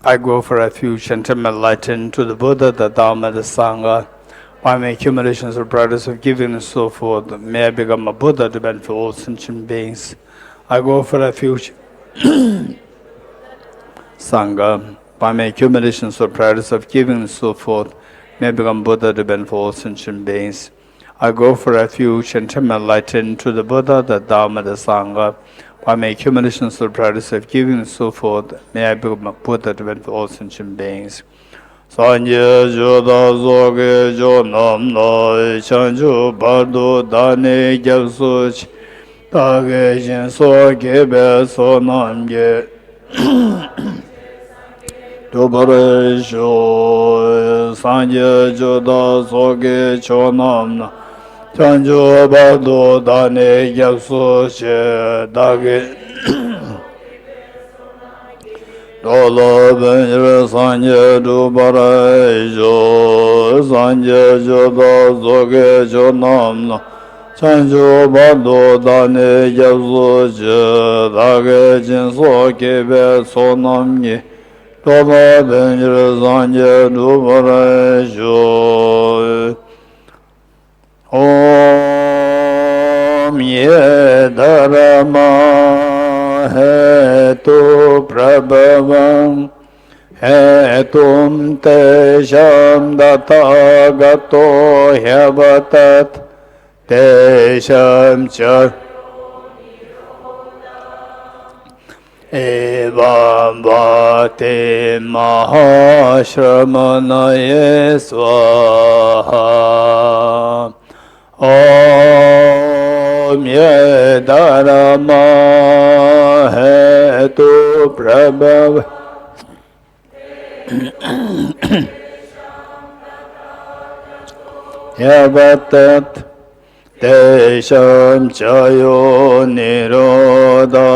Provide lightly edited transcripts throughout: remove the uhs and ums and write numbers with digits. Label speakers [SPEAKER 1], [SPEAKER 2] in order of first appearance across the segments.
[SPEAKER 1] I go for refuge and turn my light into the Buddha, the Dharma, the Sangha. By my accumulations of practice of giving and so forth, may I become a Buddha to benefit all sentient beings. I go for refuge, Sangha. By my accumulations of practice of giving and so forth, may I become Buddha to benefit all sentient beings. I go for refuge and turn my light into the Buddha, the Dharma, the Sangha. By my accumulations of practice of giving and so forth, may I become a Buddha to benefit all sentient beings. Sanje joda zoge jo nam no chanju bardo dane gyabsuch tage jin so gebe so nam ge dobare jo sanje joda zoge jo nam no chanju bardo dane gyabsuch tage Dolo benjir sanje dubara jo sanje jodo zoge jo namna chanjo bado dane yabzo je dage jinso kebe so namni Dolo benjir sanje dubara jo Om ye dharma Hetu prabhavam Hetum tesham datagato hyavatat Tesham char Evam bhakti mahashramanaye swaha Om ye dharma hetu prabhav yavatat tesham chayo nirodha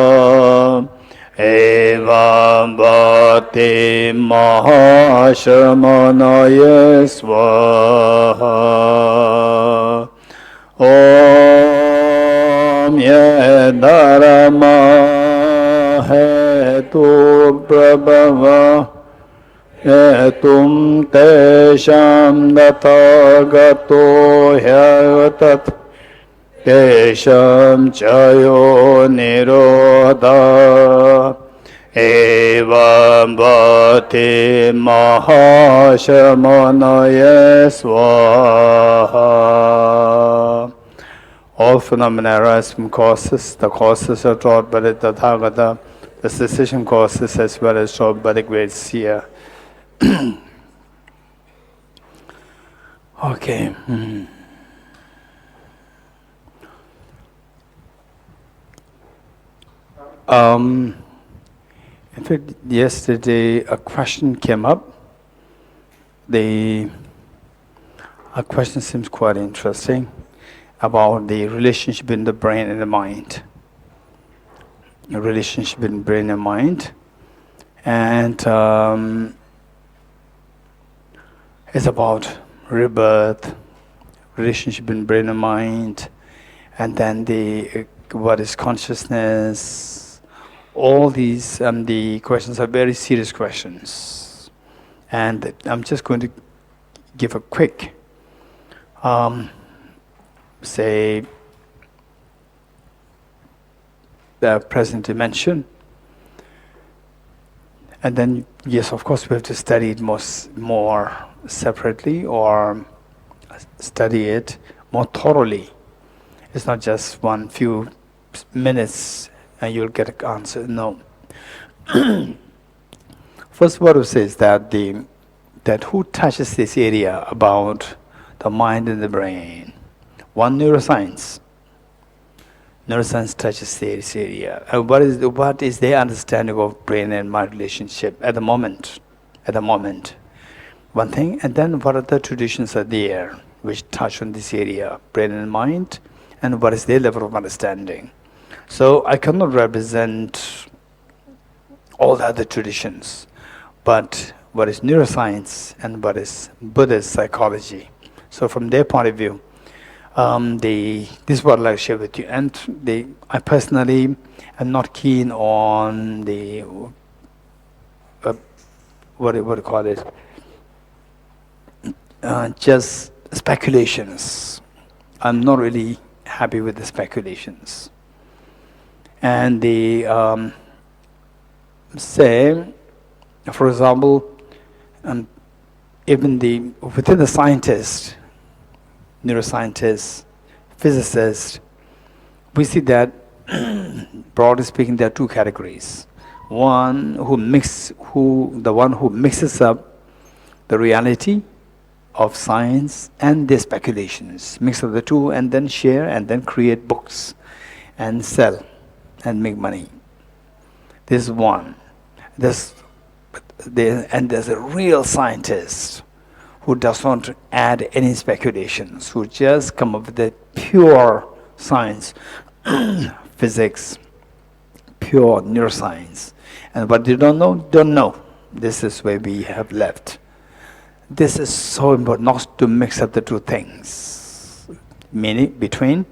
[SPEAKER 1] evam bhakti mahashramanaye swaha Om ye dharma hetu prabhava hetum tesham datagato hyavatat tesham chayo nirodha evam bhakti mahashramanaye swaha All phenomena arise from causes. The causes are taught by the Tathagata, the cessation causes as well as taught by the great seer. Okay. In fact, yesterday a question came up. A question seems quite interesting. About the relationship in the brain and the mind. The relationship in brain and mind. And it's about rebirth, relationship in brain and mind, and then what is consciousness. All these the questions are very serious questions. And I'm just going to give a quick say the present dimension, and then yes, of course, we have to study it more separately or study it more thoroughly. It's not just one few minutes and you'll get an answer. No. First, what it says that that who touches this area about the mind and the brain. One neuroscience touches this area. What is their understanding of brain and mind relationship at the moment? One thing, and then what other traditions are there which touch on this area, brain and mind, and what is their level of understanding? So I cannot represent all the other traditions, but what is neuroscience and what is Buddhist psychology. So from their point of view, this is what I'd like to share with you. And I personally am not keen on the what do you call it? Just speculations. I'm not really happy with the speculations. And they say, for example, even within the scientists, neuroscientists, physicists, we see that, broadly speaking, there are two categories. The one who mixes up the reality of science and their speculations, mix up the two and then share and then create books and sell and make money. This is one. And there's a real scientist who does not add any speculations, who just come up with the pure science, physics, pure neuroscience. And what they don't know. This is where we have left. This is so important, not to mix up the two things. Meaning between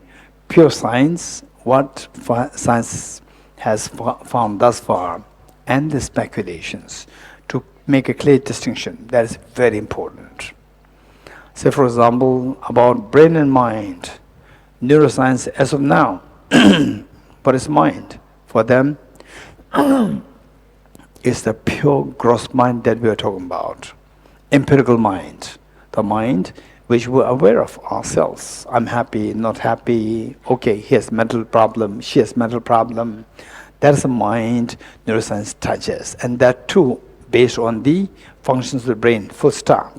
[SPEAKER 1] pure science, what science has found thus far, and the speculations, to make a clear distinction. That is very important. Say, for example, about brain and mind, neuroscience as of now, what is mind? For them, it's the pure gross mind that we are talking about. Empirical mind, the mind which we're aware of ourselves. I'm happy, not happy, okay, he has mental problem, she has mental problem. That is a mind neuroscience touches, and that too based on the functions of the brain, full stop.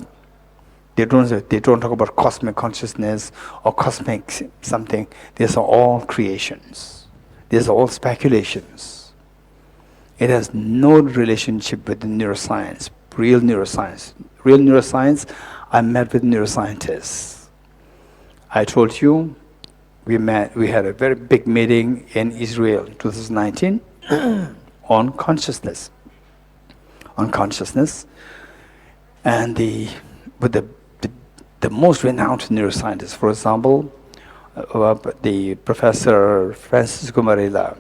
[SPEAKER 1] They don't talk about cosmic consciousness or cosmic something. These are all creations. These are all speculations. It has no relationship with the neuroscience, real neuroscience. Real neuroscience, I met with neuroscientists. I told you, we had a very big meeting in Israel in 2019 on consciousness. And with the most renowned neuroscientists, for example, the Professor Francisco Varela,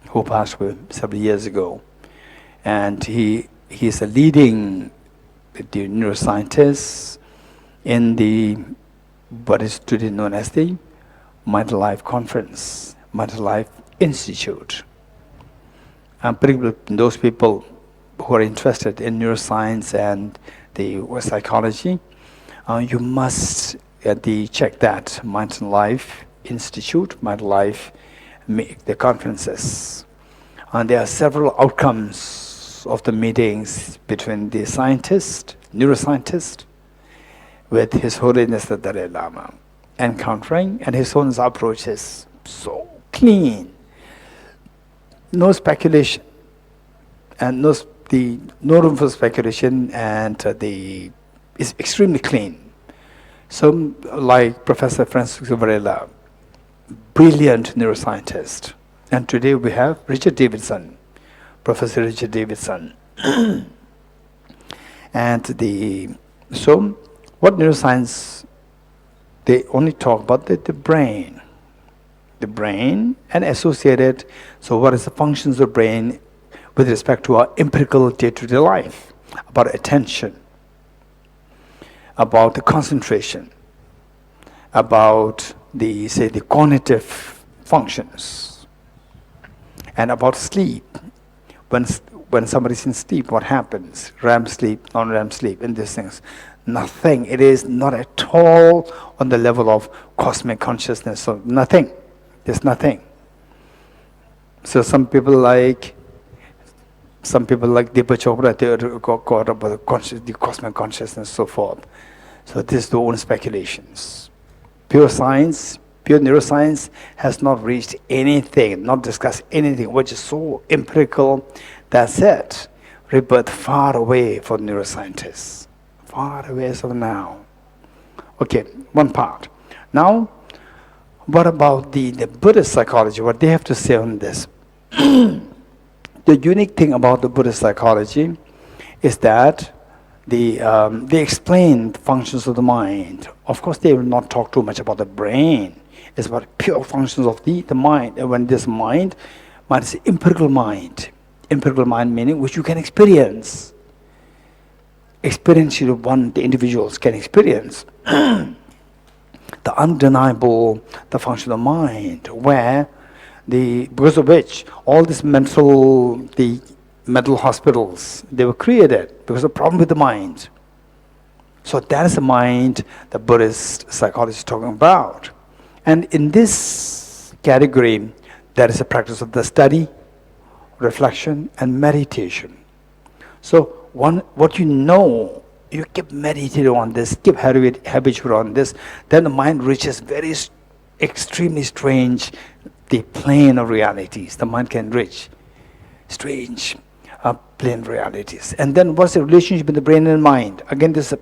[SPEAKER 1] who passed away several years ago. And he's a leading neuroscientist in what is today known as the Mental Life Conference, Mental Life Institute. And particularly those people who are interested in neuroscience and the psychology, you must check that Mental Life Institute, Mental Life, the conferences. And there are several outcomes of the meetings between the scientist, neuroscientist, with His Holiness the Dalai Lama, encountering, and His Holiness approach is so clean, no speculation, and no room for speculation, and it's extremely clean. So, like Professor Francisco Varela, brilliant neuroscientist, and today we have Richard Davidson, Professor Richard Davidson, and so what neuroscience? They only talk about the brain and associated. So what is the functions of the brain with respect to our empirical day-to-day life, about attention, about the concentration, about the cognitive functions, and about sleep. When somebody's in sleep, what happens? REM sleep, non-REM sleep, and these things. Nothing. It is not at all on the level of cosmic consciousness. So nothing. There's nothing. So some people like Deepa Chopra, they are caught up with the cosmic consciousness, so forth. So this is the own speculations. Pure science, pure neuroscience has not reached anything, not discussed anything which is so empirical. That's it. Rebirth far away for neuroscientists. Far away as of now. Okay, one part. Now, what about the Buddhist psychology? What they have to say on this? The unique thing about the Buddhist psychology is that they explain the functions of the mind. Of course, they will not talk too much about the brain. It's about pure functions of the mind. And when this mind is empirical mind. Empirical mind meaning which you can experience.
[SPEAKER 2] experiential one the individuals can experience, the undeniable, the function of mind, where because of which all these mental hospitals, they were created because of the problem with the mind. So that is the mind the Buddhist psychology is talking about. And in this category, there is a practice of the study, reflection, and meditation. So what you keep meditating on this, keep habitual on this, then the mind reaches very extremely strange, the plane of realities. The mind can reach strange plane realities. And then what's the relationship between the brain and mind? Again, this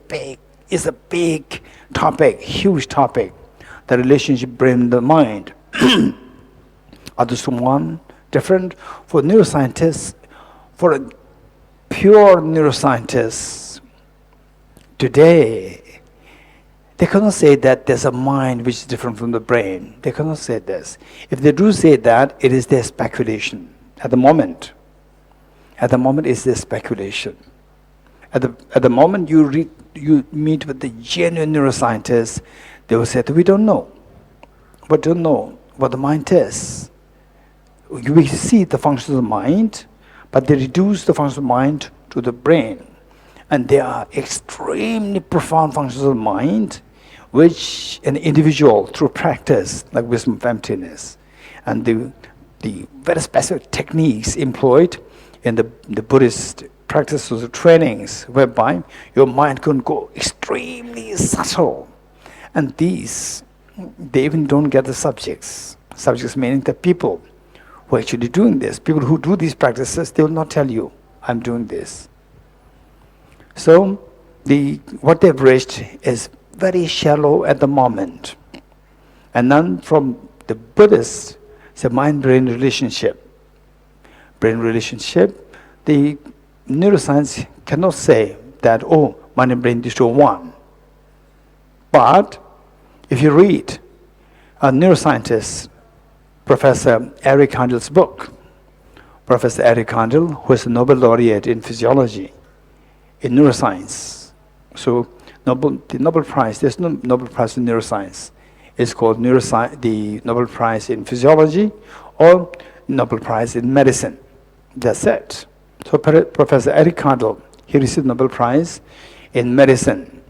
[SPEAKER 2] is a big topic, huge topic. The relationship brain and the mind. Are those one different? For neuroscientists, for a pure neuroscientist today, they cannot say that there's a mind which is different from the brain. They cannot say this. If they do say that, it is their speculation. At the moment, it's their speculation. At the moment you meet with the genuine neuroscientists, they will say that we don't know. We don't know what the mind is. We see the functions of the mind, but they reduce the functions of the mind to the brain. And they are extremely profound functions of the mind, which an individual, through practice, like wisdom of emptiness, and the very specific techniques employed in the Buddhist practices or trainings, whereby your mind can go extremely subtle. And these, they even don't get the subjects. Subjects meaning the people who are actually doing this. People who do these practices, they will not tell you, I'm doing this. So, what they've reached is very shallow at the moment. And then from the Buddhists, it's a mind-brain relationship. Brain relationship, the neuroscience cannot say that, oh, mind and brain, these two are one. But if you read a neuroscientist, Professor Eric Kandel's book, Professor Eric Kandel, who is a Nobel laureate in physiology, in neuroscience. So the Nobel Prize, there's no Nobel Prize in neuroscience. It's called the Nobel Prize in Physiology or Nobel Prize in Medicine. That's it. So Professor Eric Kandel, he received Nobel Prize in medicine.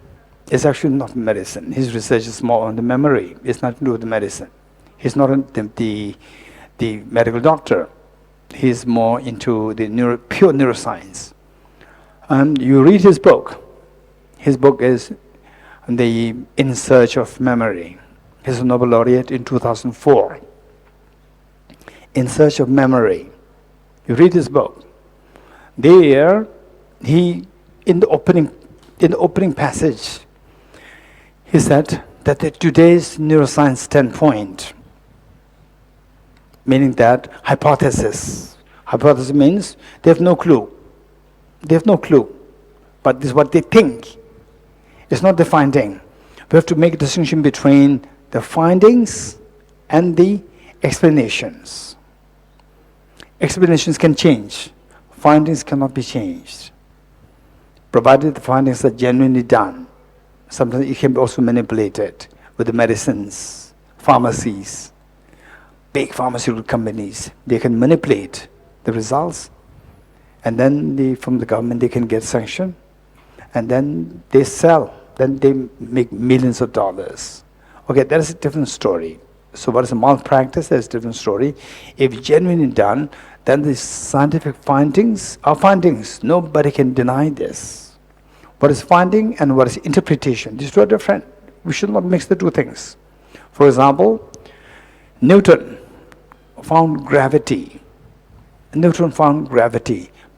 [SPEAKER 2] It's actually not medicine. His research is more on the memory. It's nothing to do with the medicine. He's not the medical doctor. He's more into the pure neuroscience. And you read his book. His book is In Search of Memory. He's a Nobel laureate in 2004. In Search of Memory. You read his book. There, in the opening passage, he said that today's neuroscience standpoint, meaning that hypothesis means they have no clue. They have no clue. But this is what they think. It's not the finding. We have to make a distinction between the findings and the explanations. Explanations can change. Findings cannot be changed, provided the findings are genuinely done. Sometimes it can be also manipulated with the medicines, pharmacies, big pharmaceutical companies. They can manipulate the results, and then from the government they can get sanction, and then they sell. Then they make millions of dollars. Okay, that is a different story. So what is a malpractice? That's a different story. If genuinely done, then the scientific findings are findings. Nobody can deny this. What is finding and what is interpretation? These two are different. We should not mix the two things. For example, Newton found gravity.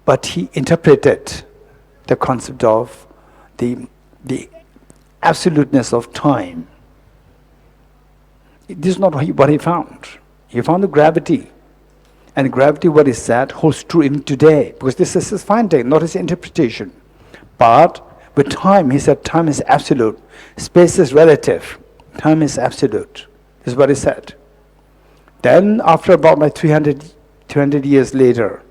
[SPEAKER 2] But he interpreted the concept of the absoluteness of time. This is not what he found. He found the gravity. And gravity, what is that, holds true even today. Because this is his finding, not his interpretation. But with time, he said time is absolute. Space is relative. Time is absolute. This is what he said. Then after about 300 years later,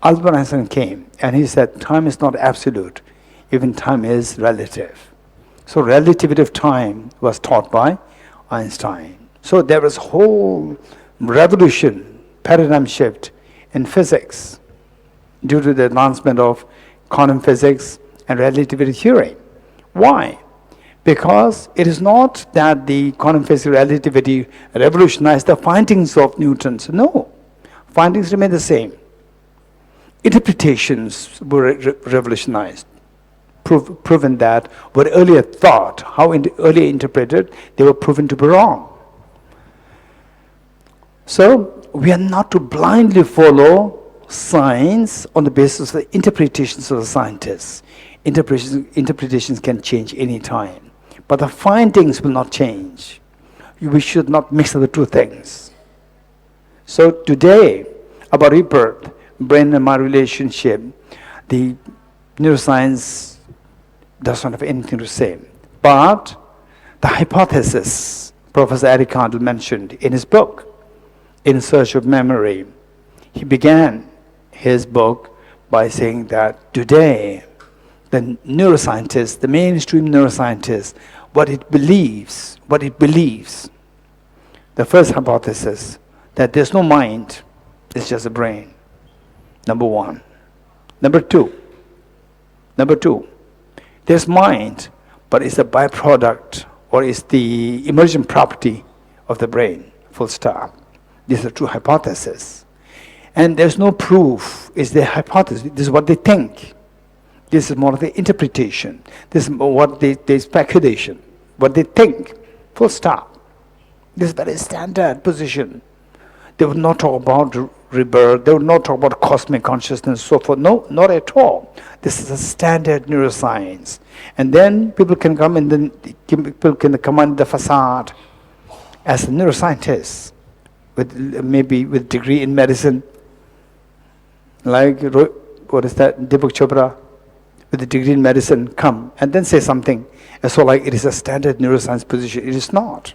[SPEAKER 2] Albert Einstein came and he said, time is not absolute, even time is relative. So relativity of time was taught by Einstein. So there was whole revolution, paradigm shift in physics due to the advancement of quantum physics and relativity theory. Why? Because it is not that the quantum physics relativity revolutionized the findings of Newton's. No, findings remain the same. Interpretations were revolutionized, proven that what earlier thought, how earlier interpreted, they were proven to be wrong. So we are not to blindly follow science on the basis of the interpretations of the scientists. Interpretations can change any time, but the findings will not change. We should not mix up the two things. So today, about rebirth, brain and mind relationship, the neuroscience does not have anything to say. But the hypothesis Professor Eric Kandel mentioned in his book, In Search of Memory, he began his book by saying that today, the neuroscientist, the mainstream neuroscientist, what it believes, the first hypothesis, that there's no mind, it's just a brain. Number one. Number two, there's mind, but it's a byproduct or it's the emergent property of the brain, full stop. These are two hypotheses. And there's no proof, it's the hypothesis, this is what they think. This is more of the interpretation. This is what they speculation, what they think, full stop. This is very standard position. They would not talk about rebirth, they would not talk about cosmic consciousness, so forth. No, not at all. This is a standard neuroscience. And then people can come and then people can come under the facade as a neuroscientist, maybe with degree in medicine, like what is that, Deepak Chopra, with a degree in medicine, come and then say something as so like it is a standard neuroscience position. It is not.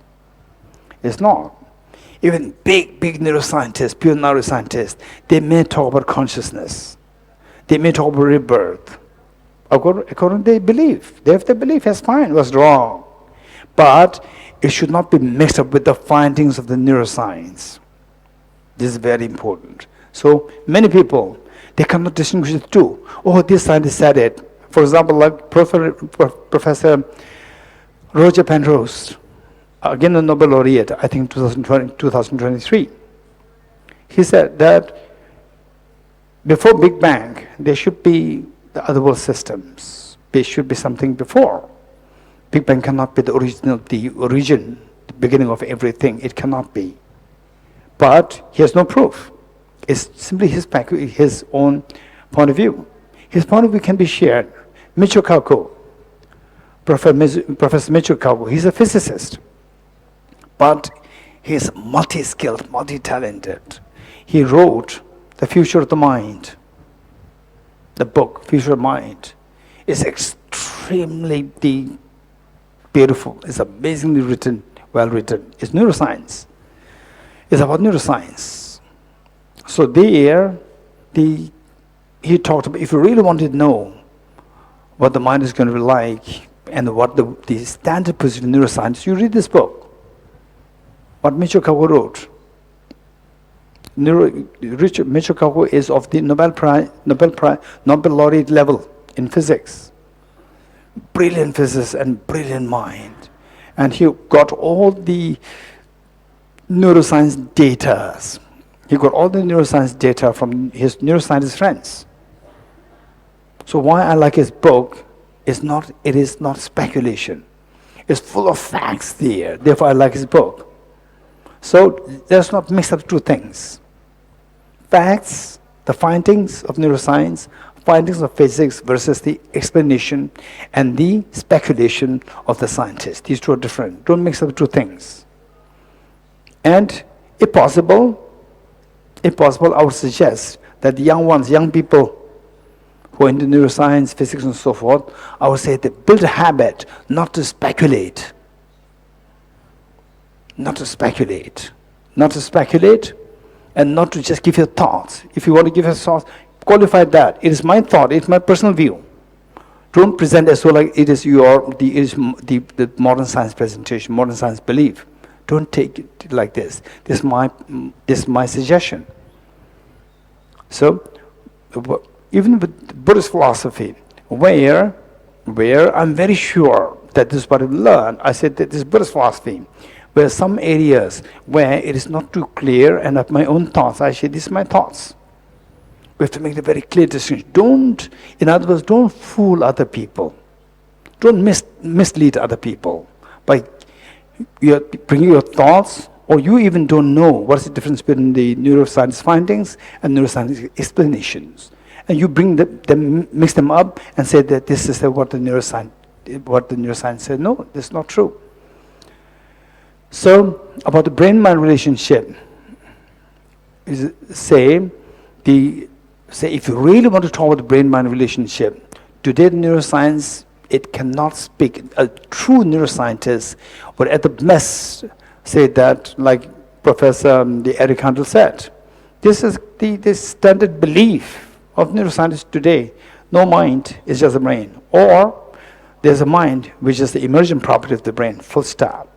[SPEAKER 2] It's not. Even big neuroscientists, pure neuroscientists, they may talk about consciousness. They may talk about rebirth. According to their belief. If they belief is fine, was wrong. But it should not be mixed up with the findings of the neuroscience. This is very important. So many people, they cannot distinguish the two. Oh, this scientist said it. For example, like Professor Roger Penrose, again a Nobel laureate, I think 2023. He said that before Big Bang, there should be the other world systems. There should be something before. Big Bang cannot be the origin, the beginning of everything. It cannot be. But he has no proof. It's simply his own point of view. His point of view can be shared. Michio Kaku, Professor Michio Kaku, he's a physicist. But he's multi-skilled, multi-talented. He wrote The Future of the Mind. The book, Future of Mind, is extremely beautiful. It's amazingly written, well written. It's neuroscience. It's about neuroscience. So there, he talked about, if you really wanted to know what the mind is going to be like and what the standard position in neuroscience, you read this book. What Michio Kaku wrote. Michio Kaku is of the Nobel laureate level in physics. Brilliant physicist and brilliant mind. And he got all the neuroscience data. He got all the neuroscience data from his neuroscientist friends. So why I like his book is it is not speculation. It's full of facts there. Therefore I like his book. So let's not mix up two things. Facts, the findings of neuroscience, findings of physics versus the explanation and the speculation of the scientist. These two are different. Don't mix up two things. And if possible, I would suggest that the young people who are into neuroscience, physics and so forth, I would say they build a habit not to speculate. Not to speculate, and not to just give your thoughts. If you want to give your thoughts, qualify that. It is my thought, it's my personal view. Don't present as though like it is the modern science presentation, modern science belief. Don't take it like this. This is my suggestion. So, even with Buddhist philosophy, where I'm very sure that this is what I've learned, I said that this is Buddhist philosophy, where some areas where it is not too clear and of my own thoughts, I say these are my thoughts. We have to make a very clear distinction. In other words, don't fool other people. Don't mislead other people by bringing your thoughts, or you even don't know what's the difference between the neuroscience findings and neuroscience explanations. And you bring them, mix them up and say that this is what the neuroscience said. No, that's not true. So, about the brain-mind relationship, say if you really want to talk about the brain-mind relationship, today the neuroscience, it cannot speak. A true neuroscientist would at the best say that, like Professor Eric Handel said, this is the standard belief of neuroscientists today. No mind is just a brain. Or there's a mind which is the emergent property of the brain, full stop.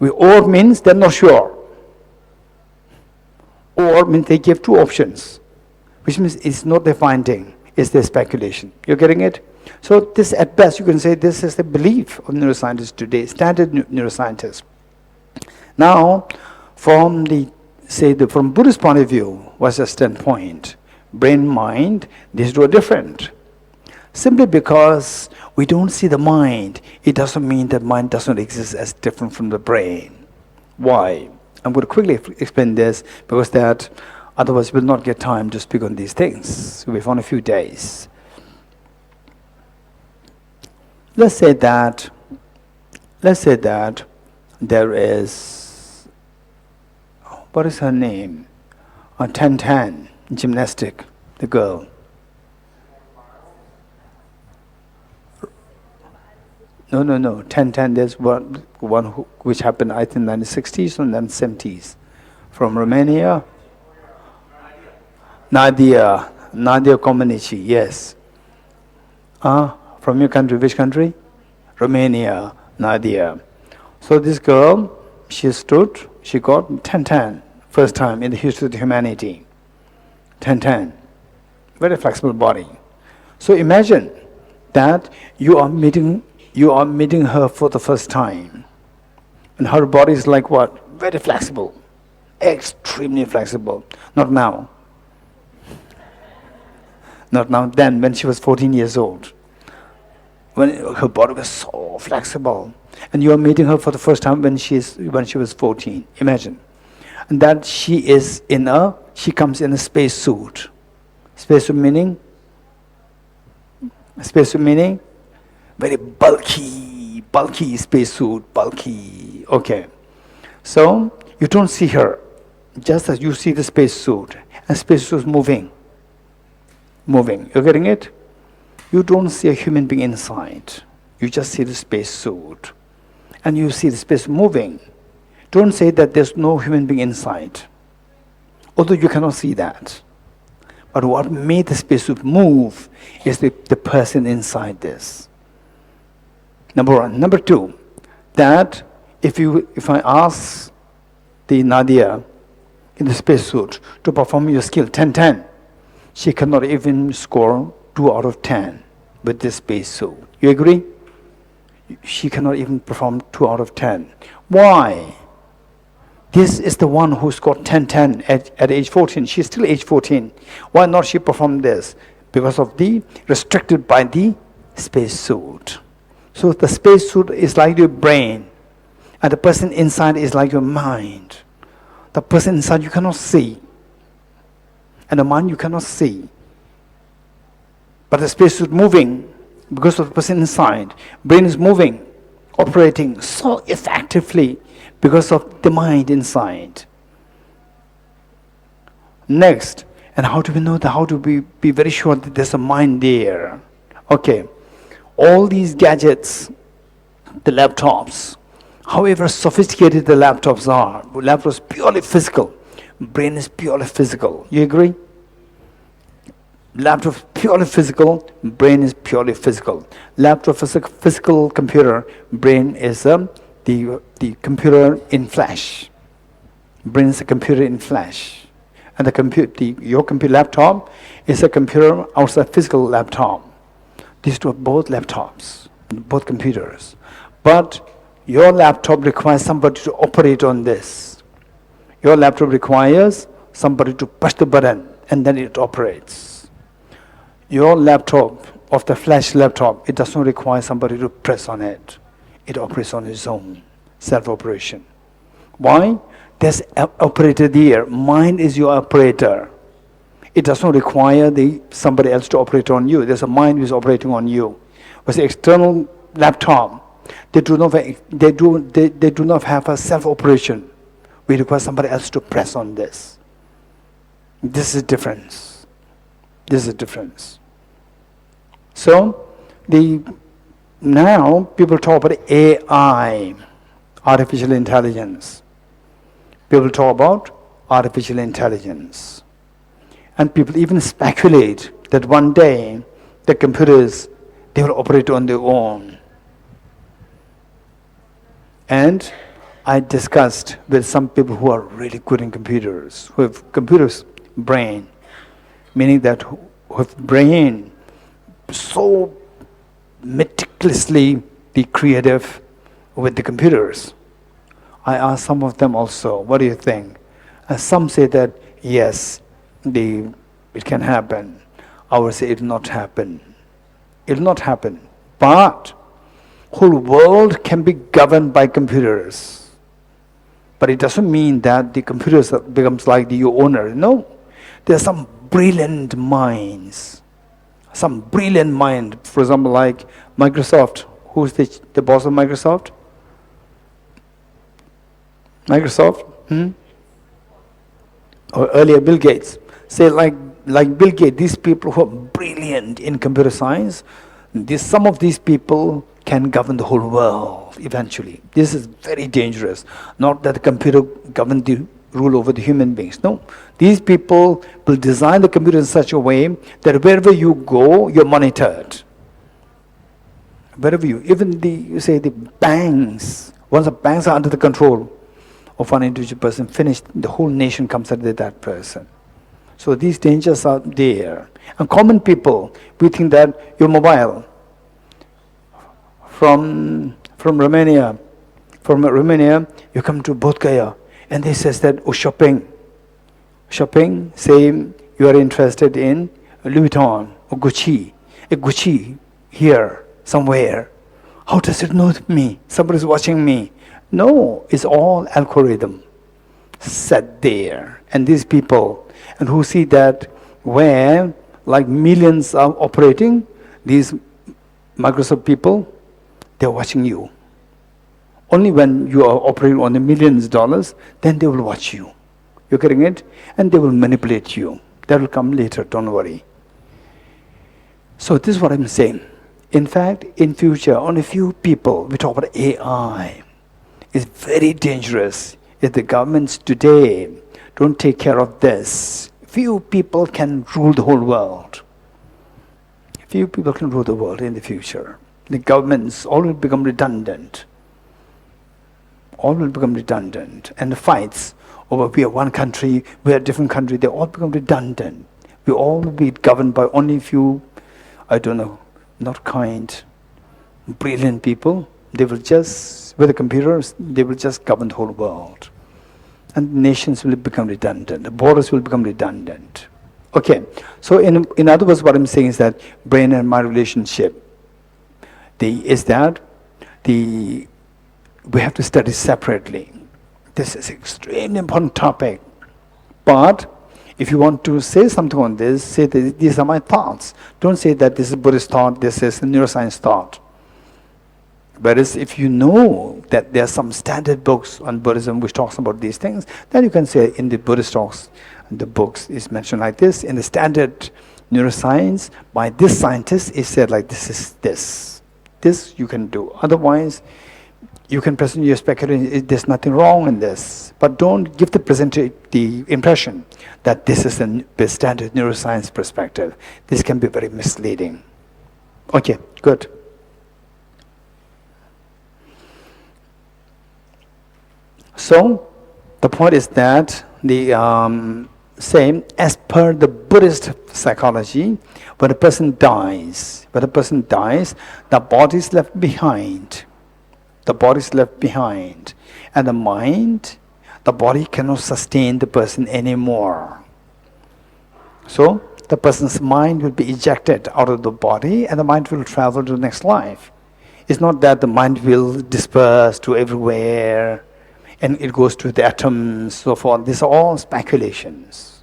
[SPEAKER 2] Or means they're not sure. Or means they give two options, which means it's not their finding, it's their speculation. You're getting it? So this, at best, you can say this is the belief of neuroscientists today, standard neuroscientists. Now, from Buddhist point of view, what's the standpoint? Brain, mind, these two are different. Simply because we don't see the mind, it doesn't mean that mind doesn't exist as different from the brain. Why? I'm going to quickly explain this, because that otherwise we'll not get time to speak on these things. We've only a few days. Let's say that there is, what is her name? 10-10, gymnastic, the girl. No. 10-10, there's one which happened, I think, in the 1960s and then 70s. From Romania. Nadia Comaneci, yes. From your country, which country? Romania, Nadia. So this girl, she got 10-10, first time in the history of humanity. 10-10, very flexible body. So imagine that you are meeting her for the first time, and her body is like what? Very flexible, extremely flexible. Not now. Then, when she was 14 years old, when her body was so flexible, and you are meeting her for the first time when she was 14. Imagine, and that she comes in a space suit. Space suit meaning very bulky space suit, bulky. Okay, so you don't see her, just as you see the space suit, and space suit is moving. You're getting it? You don't see a human being inside. You just see the space suit, and you see the space moving. Don't say that there's no human being inside, although you cannot see that. But what made the space suit move is the person inside this. Number one. Number two, that if I ask the Nadia in the space suit to perform your skill 10-10, she cannot even score 2 out of 10 with this space suit. You agree? She cannot even perform 2 out of 10. Why? This is the one who scored 10-10 at age 14. She's still age 14. Why not she perform this? Because of the restricted by the space suit. So the space suit is like your brain, and the person inside is like your mind. The person inside you cannot see, and the mind you cannot see. But the space suit moving because of the person inside. Brain is moving, operating so effectively because of the mind inside. Next, and how do we know that? How do we be very sure that there's a mind there? Okay, all these gadgets, the laptops, however sophisticated the laptops are, laptops purely physical, brain is purely physical. You agree? Laptop is purely physical, brain is purely physical. Laptop is a physical computer, brain is the computer in flash. Brain is a computer in flash. And your computer laptop is a computer outside physical laptop. These two are both laptops, both computers. But your laptop requires somebody to operate on this. Your laptop requires somebody to push the button and then it operates. Your laptop, of the flash laptop, it does not require somebody to press on it. It operates on its own, self-operation. Why? There's an operator there. Mind is your operator. It does not require somebody else to operate on you. There's a mind which is operating on you. But the external laptop, they do not have a self-operation. We require somebody else to press on this. This is difference. This is a difference. So, now people talk about AI, artificial intelligence. People talk about artificial intelligence. And people even speculate that one day the computers, they will operate on their own. And I discussed with some people who are really good in computers, who have computers brain, meaning that who have brain so meticulously be creative with the computers. I asked some of them also, what do you think? And some say that yes, it can happen. I would say it will not happen. It will not happen. But whole world can be governed by computers. But it doesn't mean that the computers becomes like the owner. No. There are some brilliant minds. Some brilliant mind. For example, like Microsoft. Who's the boss of Microsoft? Microsoft? Or earlier Bill Gates. Say like Bill Gates, these people who are brilliant in computer science, some of these people can govern the whole world eventually. This is very dangerous. Not that the computer governs the rule over the human beings. No. These people will design the computer in such a way that wherever you go, you're monitored. Wherever even the banks, once the banks are under the control of one individual person, finished, the whole nation comes under that person. So these dangers are there. And common people, we think that your mobile from Romania, you come to Bodh Gaya, and they says that, oh, shopping, say you are interested in Louis Vuitton or Gucci here, somewhere. How does it know me? Somebody's watching me. No, it's all algorithm set there. And these people, and who see that where like millions are operating, these Microsoft people, they're watching you. Only when you are operating on the millions of dollars, then they will watch you. You're getting it? And they will manipulate you. That will come later, don't worry. So this is what I'm saying. In fact, in future, only few people, we talk about AI. It's very dangerous if the governments today don't take care of this. Few people can rule the whole world. Few people can rule the world in the future. The governments all will become redundant. All will become redundant. And the fights over we are one country, we are a different country, they all become redundant. We all will be governed by only few, I don't know, not kind, brilliant people. They will just, with the computers, they will just govern the whole world. And nations will become redundant. The borders will become redundant. Okay, so in other words, what I'm saying is that brain and mind relationship, we have to study separately. This is an extremely important topic. But if you want to say something on this, say that these are my thoughts. Don't say that this is Buddhist thought, this is neuroscience thought. Whereas if you know that there are some standard books on Buddhism which talks about these things, then you can say in the Buddhist talks, the books is mentioned like this. In the standard neuroscience, by this scientist, is said like this is this. This you can do. Otherwise, You can present your speculation, there's nothing wrong in this, but don't give the presenter the impression that this is a standard neuroscience perspective. This can be very misleading. Okay, good. So, the point is that the same as per the Buddhist psychology, when a person dies, the body is left behind. The body is left behind, and the mind, the body cannot sustain the person anymore. So the person's mind will be ejected out of the body, and the mind will travel to the next life. It's not that the mind will disperse to everywhere, and it goes to the atoms, so forth. These are all speculations.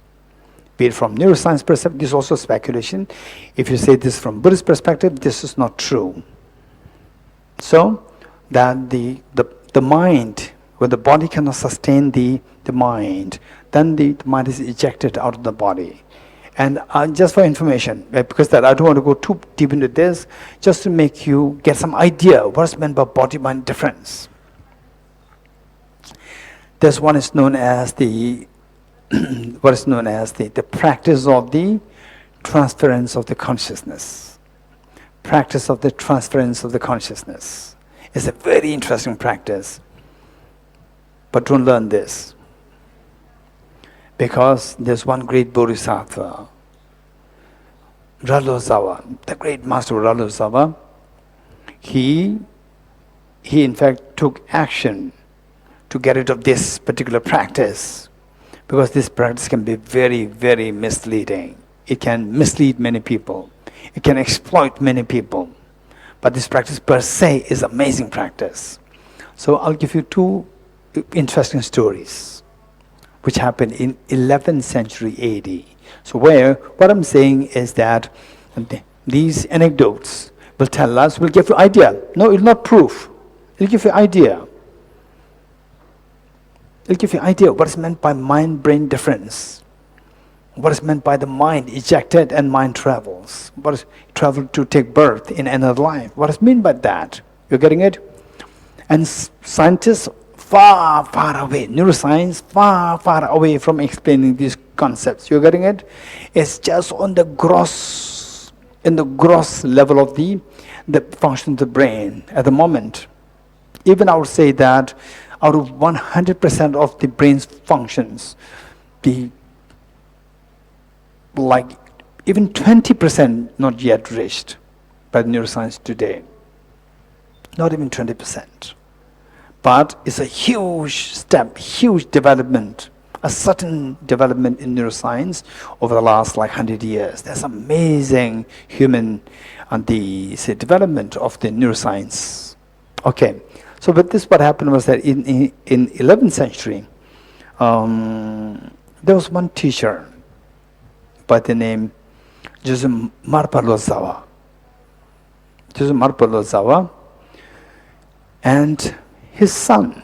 [SPEAKER 2] Be it from neuroscience perspective, this is also speculation. If you say this from Buddhist perspective, this is not true. So that the mind, when the body cannot sustain the mind, then the mind is ejected out of the body. And just for information, because that I don't want to go too deep into this, just to make you get some idea what's meant by body-mind difference. This one is known as the the practice of the transference of the consciousness. Practice of the transference of the consciousness. It's a very interesting practice. But don't learn this. Because there's one great Bodhisattva, Ralozawa, the great master Ralozawa. He in fact took action to get rid of this particular practice. Because this practice can be very, very misleading. It can mislead many people. It can exploit many people. But this practice per se is amazing practice. So I'll give you two interesting stories which happened in 11th century AD. So what I'm saying is that these anecdotes will tell us, will give you idea. No, it'll not prove. It'll give you idea. It'll give you idea what is meant by mind-brain difference. What is meant by the mind ejected and mind travels? What is travel to take birth in another life? What is meant by that? You're getting it? And scientists far, far away, neuroscience far, far away from explaining these concepts. You're getting it? It's just on the gross, in the gross level of the function of the brain at the moment. Even I would say that out of 100% of the brain's functions, even 20% not yet reached by neuroscience today. Not even 20%. But it's a huge step, huge development, a certain development in neuroscience over the last 100 years. There's amazing human development of the neuroscience. Okay, so with this what happened was that in 11th century, there was one teacher by the name Geshe Marpalozawa. Geshe Marpalozawa, and his son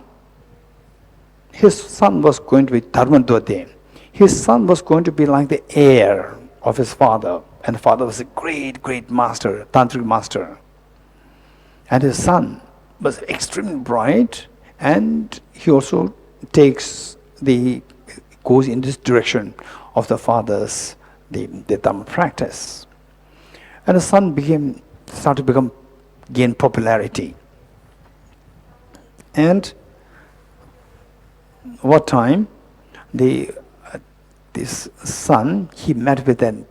[SPEAKER 2] was going to be Dharmadode. His son was going to be like the heir of his father, and the father was a great, great master, tantric master. And his son was extremely bright, and he also goes in this direction of the father's the Dhamma practice. And the son started to gain popularity. And what time this son, he met with a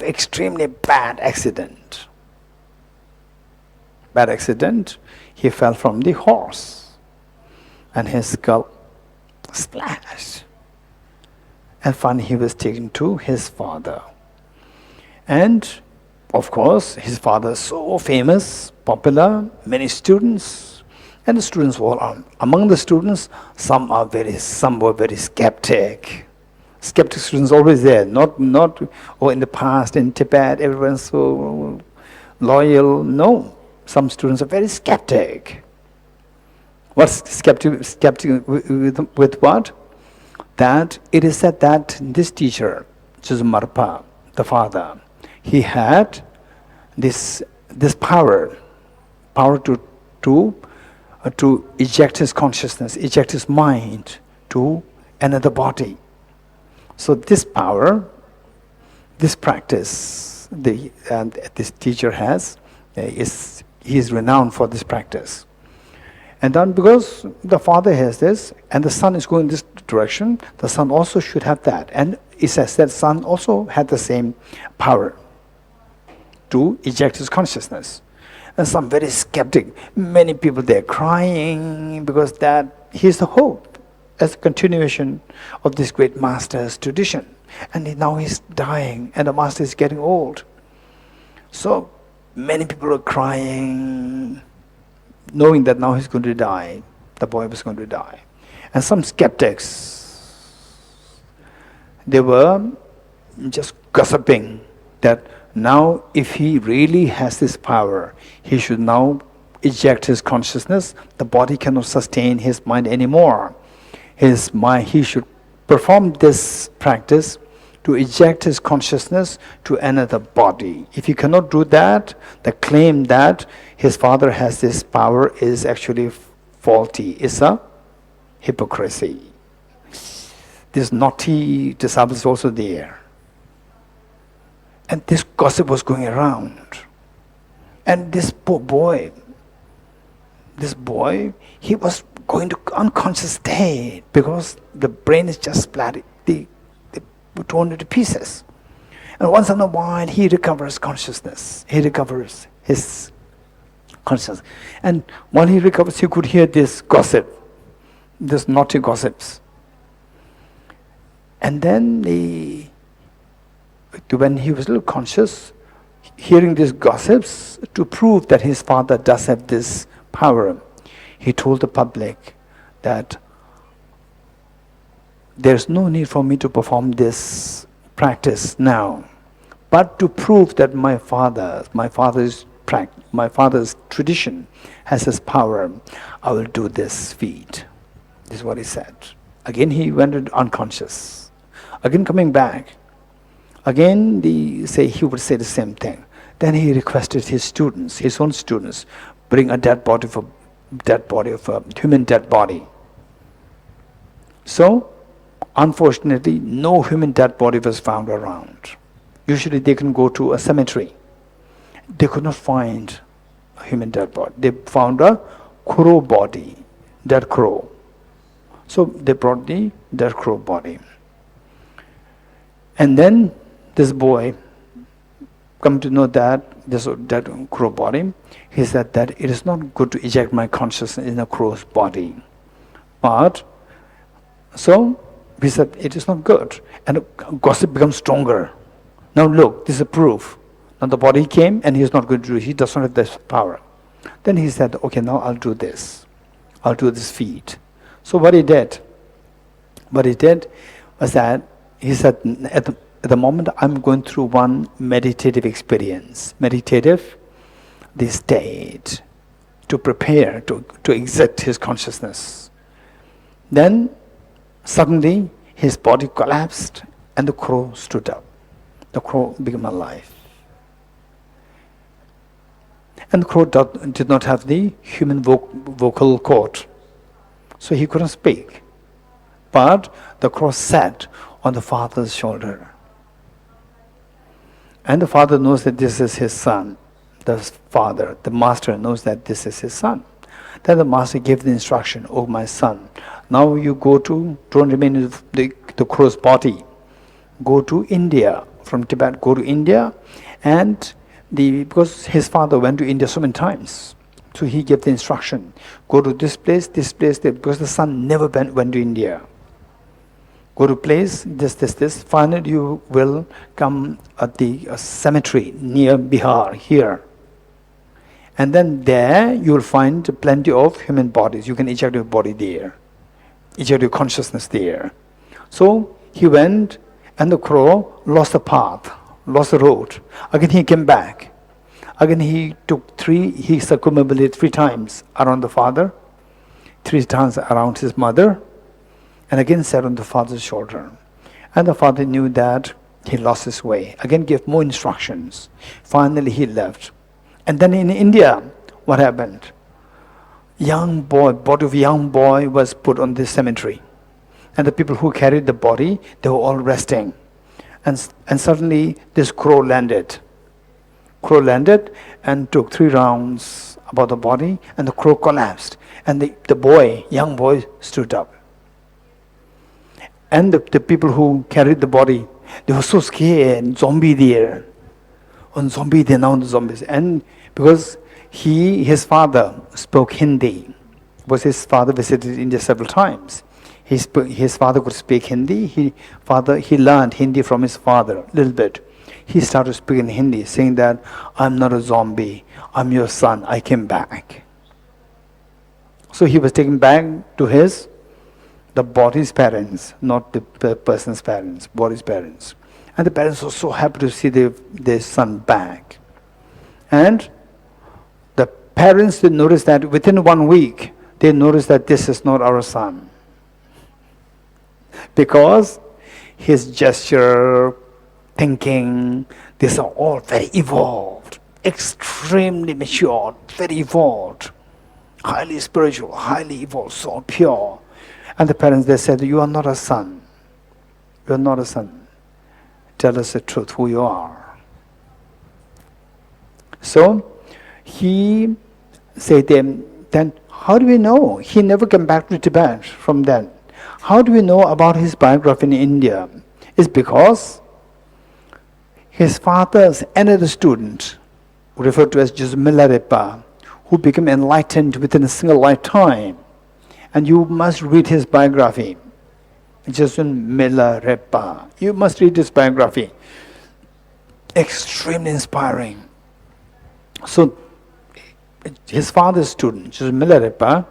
[SPEAKER 2] extremely bad accident. Bad accident, he fell from the horse and his skull splashed. And finally he was taken to his father. And of course, his father is so famous, popular, many students. And the students were among the students, some were very skeptic. Skeptic students always there, not in the past in Tibet everyone's so loyal. No, some students are very skeptic. What's skeptic with what? That it is said that this teacher, Geshe Marpa, the father, he had this power to to eject his consciousness, eject his mind to another body. So this power, this practice, this teacher has, he is renowned for this practice. And then because the father has this, and the son is going this direction, the son also should have that. And it says that son also had the same power to eject his consciousness. And some very skeptic, many people they're crying because that he's the hope as a continuation of this great master's tradition. And now he's dying and the master is getting old. So many people are crying, knowing that now he's going to die, the boy was going to die. And some skeptics, they were just gossiping that now if he really has this power, he should now eject his consciousness. The body cannot sustain his mind anymore. His mind, he should perform this practice to eject his consciousness to another body. If he cannot do that, the claim that his father has this power is actually faulty. It's a hypocrisy. This naughty disciple is also there. And this gossip was going around. And this poor boy, he was going to unconscious state because the brain is just splattered. They torn into pieces. And once in a while, he recovers consciousness. He recovers his consciousness. And while he recovers, he could hear this gossip, this naughty gossips. And then when he was a little conscious, hearing these gossips, to prove that his father does have this power, he told the public that there's no need for me to perform this practice now. But to prove that my father's tradition has this power, I will do this feat. This is what he said. Again he went unconscious. Again coming back. Again he would say the same thing. Then he requested his students, his own students, bring a human dead body. So, unfortunately, no human dead body was found around. Usually they can go to a cemetery. They could not find a human dead body. They found a crow body, dead crow. So they brought the dead crow body. And then this boy come to know that this dead crow body, he said that it is not good to eject my consciousness in a crow's body. But, so he said it is not good. And gossip becomes stronger. Now look, this is a proof. Now the body came and he is not going to do it. He does not have this power. Then he said, okay, now I'll do this. I'll do this feat. So what he did was that he said, at the moment I'm going through one meditative experience. The state to prepare to exert his consciousness. Then suddenly his body collapsed and the crow stood up. The crow became alive. And the crow did not have the human vocal cord, so he couldn't speak. But the crow sat on the father's shoulder. And the father knows that this is his son. The master knows that this is his son. Then the master gave the instruction, oh my son, now you don't remain in the crow's body. Go to India, from Tibet, go to India, and because his father went to India so many times, so he gave the instruction, go to this place, because the son never went to India. Go to place, this. Finally you will come at the cemetery near Bihar, here. And then there you will find plenty of human bodies. You can eject your body there, eject your consciousness there. So he went, and the crow lost the path, lost the road. Again he came back. Again he circumambulated 3 times around the father, 3 times around his mother, and again sat on the father's shoulder. And the father knew that he lost his way. Again gave more instructions. Finally he left. And then in India, what happened? body of a young boy was put on this cemetery. And the people who carried the body, they were all resting. And suddenly this crow landed. Crow landed and took 3 rounds about the body, and the crow collapsed. And the young boy stood up. And the people who carried the body, they were so scared, zombie there. On zombie, they now the zombies. And because his father spoke Hindi, because his father visited India several times. His father could speak Hindi. He learned Hindi from his father a little bit. He started speaking Hindi, saying that, I'm not a zombie, I'm your son, I came back. So he was taken back to the body's parents, not the person's parents, body's parents. And the parents were so happy to see their son back. And the parents, they noticed that within 1 week, they noticed that this is not our son. Because his gesture, thinking, these are all very evolved, extremely mature, very evolved, highly spiritual, highly evolved, so pure. And the parents, they said, you are not a son. You are not a son. Tell us the truth, who you are. So he said to them, then how do we know? He never came back to Tibet from then. How do we know about his biography in India? It's because his father's another student, referred to as Geshe Milarepa, who became enlightened within a single lifetime. And you must read his biography. Geshe Milarepa. You must read his biography. Extremely inspiring. So, his father's student, Geshe Milarepa,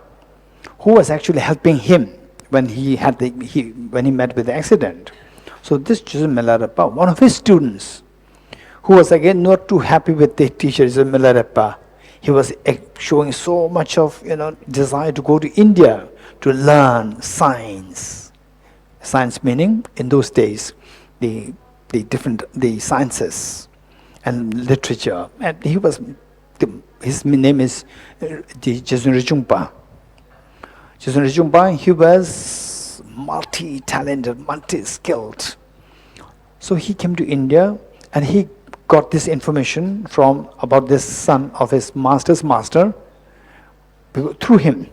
[SPEAKER 2] who was actually helping him when he met with the accident. So this Geshe Milarepa, one of his students, who was again not too happy with the teacher, Geshe Milarepa, he was showing so much of desire to go to India to learn science. Science meaning, in those days, the sciences and literature. And his name is Geshe Rijungpa. Geshe Rijungpa, he was multi-talented, multi-skilled. So he came to India and he got this information about this son of his master's master. Through him,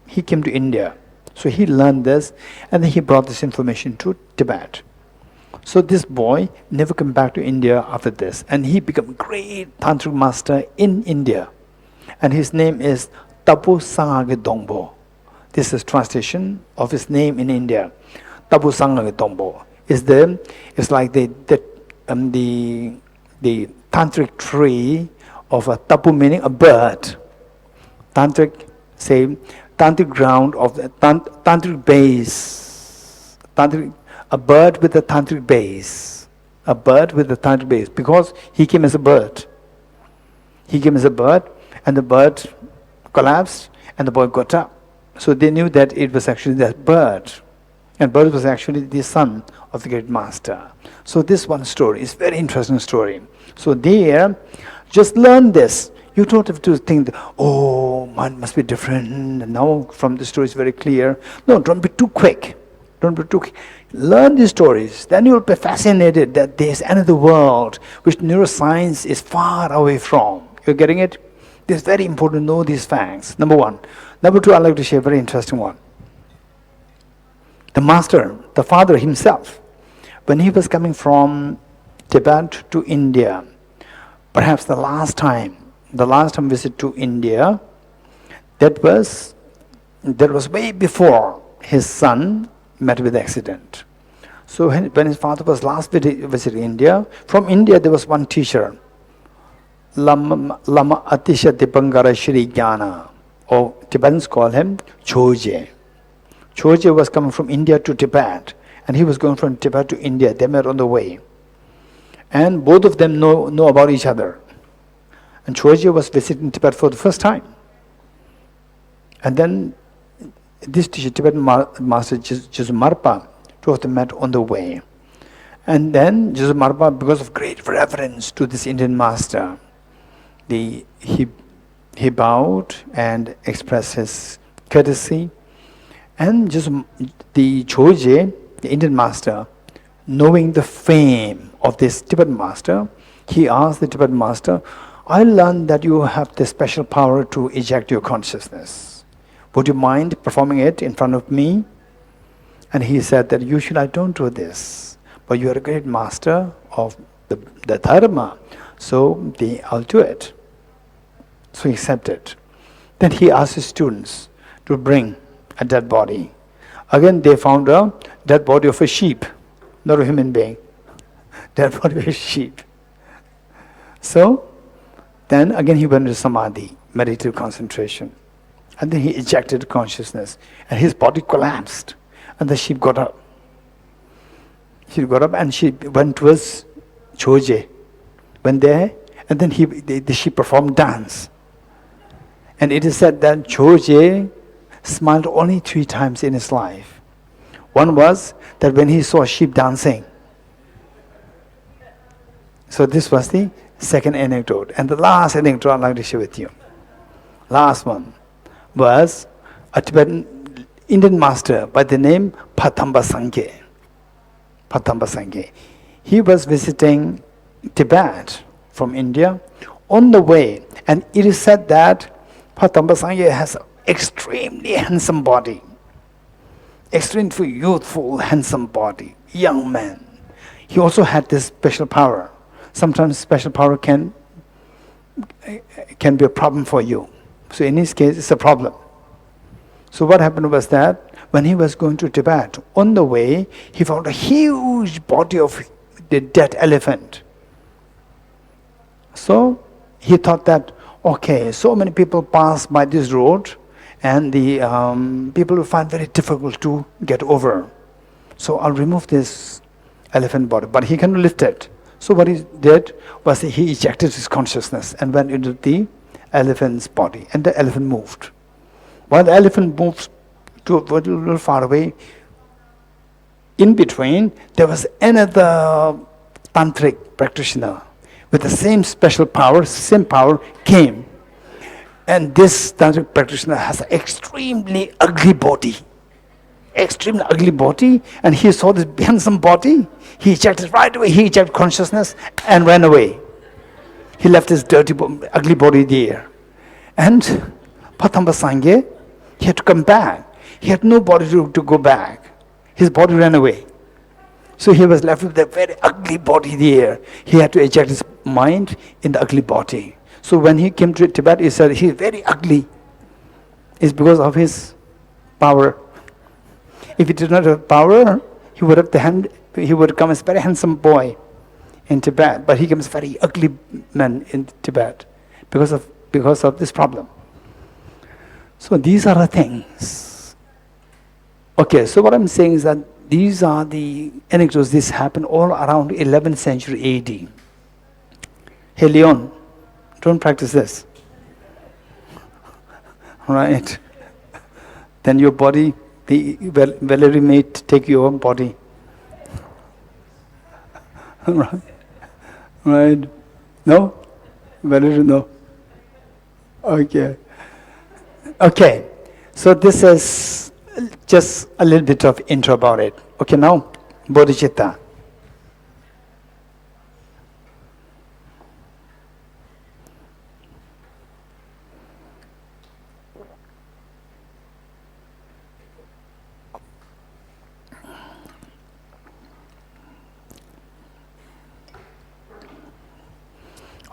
[SPEAKER 2] he came to India. So he learned this and then he brought this information to Tibet. So this boy never came back to India after this, and he became a great tantric master in India. And his name is Tapo Sangage Dongpo. This is translation of his name in India. Tapo Sangage Dongpo is like the tantric tree of a tapu, meaning a bird. Tantric ground of the tantric base. A bird with a tantric base. A bird with a tantric base. Because he came as a bird. He came as a bird, and the bird collapsed, and the boy got up. So they knew that it was actually that bird. And bird was actually the son of the great master. So this one story is very interesting story. So there, just learn this. You don't have to think, mine must be different. And now from the story is very clear. No, don't be too quick. Don't be too quick. Learn these stories. Then you'll be fascinated that there's another world which neuroscience is far away from. You're getting it? It's very important to know these facts. Number one. Number two, I'd like to share a very interesting one. The master, the father himself, when he was coming from Tibet to India, perhaps the last time visit to India, that was way before his son met with the accident. So when his father was last visiting India, from India there was one teacher, Lama Atisha Dipangara Shri Jnana, or Tibetans call him Dorji. Dorji was coming from India to Tibet, and he was going from Tibet to India. They met on the way. And both of them know about each other. And Dorji was visiting Tibet for the first time. And then this teacher, Tibetan master Geshe Marpa, two of them met on the way. And then Geshe Marpa, because of great reverence to this Indian master, he He bowed and expressed his courtesy. And just the Dorji, the Indian master, knowing the fame of this Tibetan master, he asked the Tibetan master, I learned that you have the special power to eject your consciousness. Would you mind performing it in front of me? And he said that usually I don't do this, but you are a great master of the dharma, so I'll do it. So he accepted. Then he asked his students to bring a dead body. Again, they found a dead body of a sheep, not a human being. Dead body of a sheep. So, then again he went into samadhi, meditative concentration. And then he ejected consciousness. And his body collapsed. And the sheep got up. She got up and she went towards Dorji. Went there, and then the sheep performed dance. And it is said that Dorji smiled only 3 times in his life. One was that when he saw sheep dancing. So this was the second anecdote. And the last anecdote I'd like to share with you. Last one was a Tibetan Indian master by the name Patamba Sangye. Patamba Sangye. He was visiting Tibet from India. On the way, and it is said that Patamba Sangye has an extremely handsome body. Extremely youthful, handsome body. Young man. He also had this special power. Sometimes special power can be a problem for you. So in his case, it's a problem. So what happened was that when he was going to Tibet, on the way, he found a huge body of the dead elephant. So he thought that, okay, so many people pass by this road, and the people will find very difficult to get over. So I'll remove this elephant body, but he cannot lift it. So what he did was he ejected his consciousness and went into the elephant's body, and the elephant moved. While the elephant moved to a little far away, in between there was another tantric practitioner with the same special power, same power came. And this tantric practitioner has an extremely ugly body. Extremely ugly body, and he saw this handsome body. He ejected right away, he ejected consciousness and ran away. He left his dirty, ugly body there. And Patamba Sangye, he had to come back. He had no body to go back. His body ran away. So he was left with a very ugly body there. He had to eject his mind in the ugly body. So when he came to Tibet, he said, he's very ugly. It's because of his power. If he did not have power, he would come as a very handsome boy in Tibet, but he becomes a very ugly man in Tibet because of this problem. So these are the things. Okay, so what I'm saying is that these are the anecdotes. This happened all around 11th century AD. Hey Leon, don't practice this. Right? Then your body, the Valerie may take your own body. Right? Right? No? Valerie, no. Okay. Okay. So this is just a little bit of intro about it. Okay, now, Bodhicitta.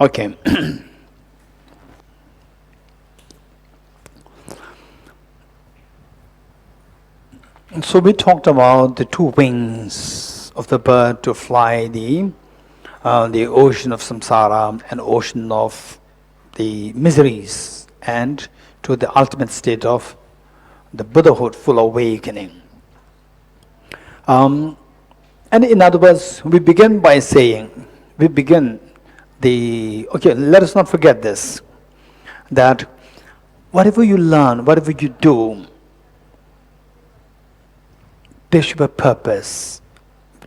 [SPEAKER 2] Okay. So we talked about the 2 wings of the bird to fly the ocean of samsara and ocean of the miseries and to the ultimate state of the Buddhahood, full awakening. And in other words, we begin by saying, let us not forget this, that whatever you learn, whatever you do, there should be a purpose.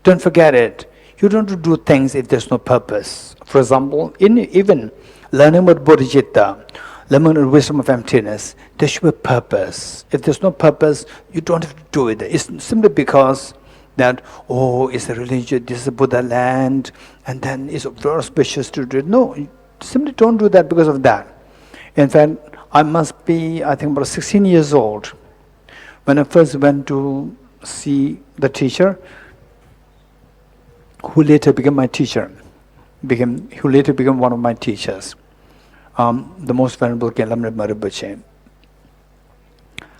[SPEAKER 2] Don't forget it. You don't do things if there's no purpose. For example, in even learning about Bodhicitta, limited wisdom of emptiness, there should be a purpose. If there's no purpose, you don't have to do it. It's simply because that, oh, it's a religion, this is a Buddha land, and then it's very auspicious to do it. No, you simply don't do that because of that. In fact, I must be, I think, about 16 years old when I first went to see the teacher, who later became my teacher, who later became one of my teachers, the most Venerable Lama.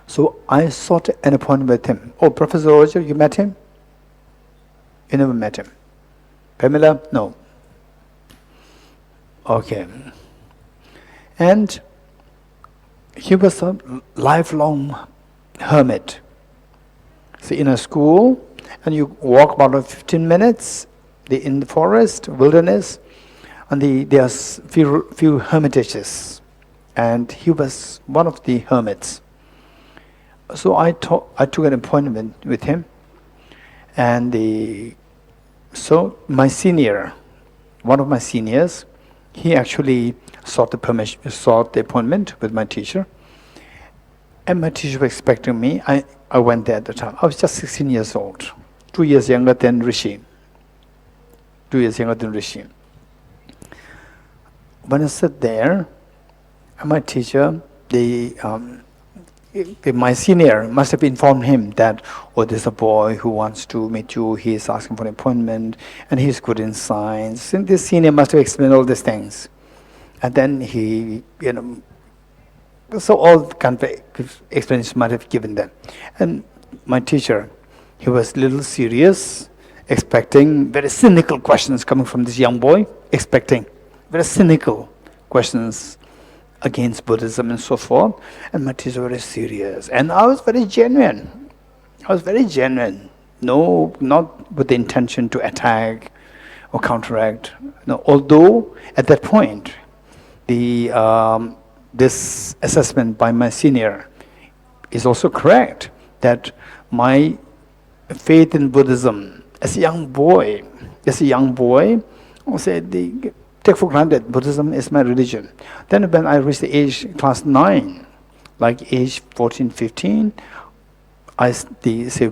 [SPEAKER 2] So I sought an appointment with him. Oh, Professor Roger, you met him? You never met him. Pamela? No. Okay. And he was a lifelong hermit. So in a school, and you walk about 15 minutes in the forest, wilderness, and there are few hermitages, and he was one of the hermits. So I took an appointment with him, and so my senior, one of my seniors, he actually sought the appointment with my teacher, and my teacher was expecting me. I went there at the time. I was just 16 years old, 2 years younger than Rishi. 2 years younger than Rishi. When I sat there, my teacher, my senior must have informed him that, oh, there's a boy who wants to meet you, he's asking for an appointment, and he's good in science. And this senior must have explained all these things. And then he, so all kind of explanations might have given them. And my teacher, he was a little serious, expecting very cynical questions coming from this young boy, expecting very cynical questions against Buddhism and so forth. And my teacher was very serious. And I was very genuine. No, not with the intention to attack or counteract. No, although at that point, this assessment by my senior is also correct, that my faith in Buddhism as a young boy, I said, take for granted Buddhism is my religion. Then when I reached the age class 9, like age 14, 15,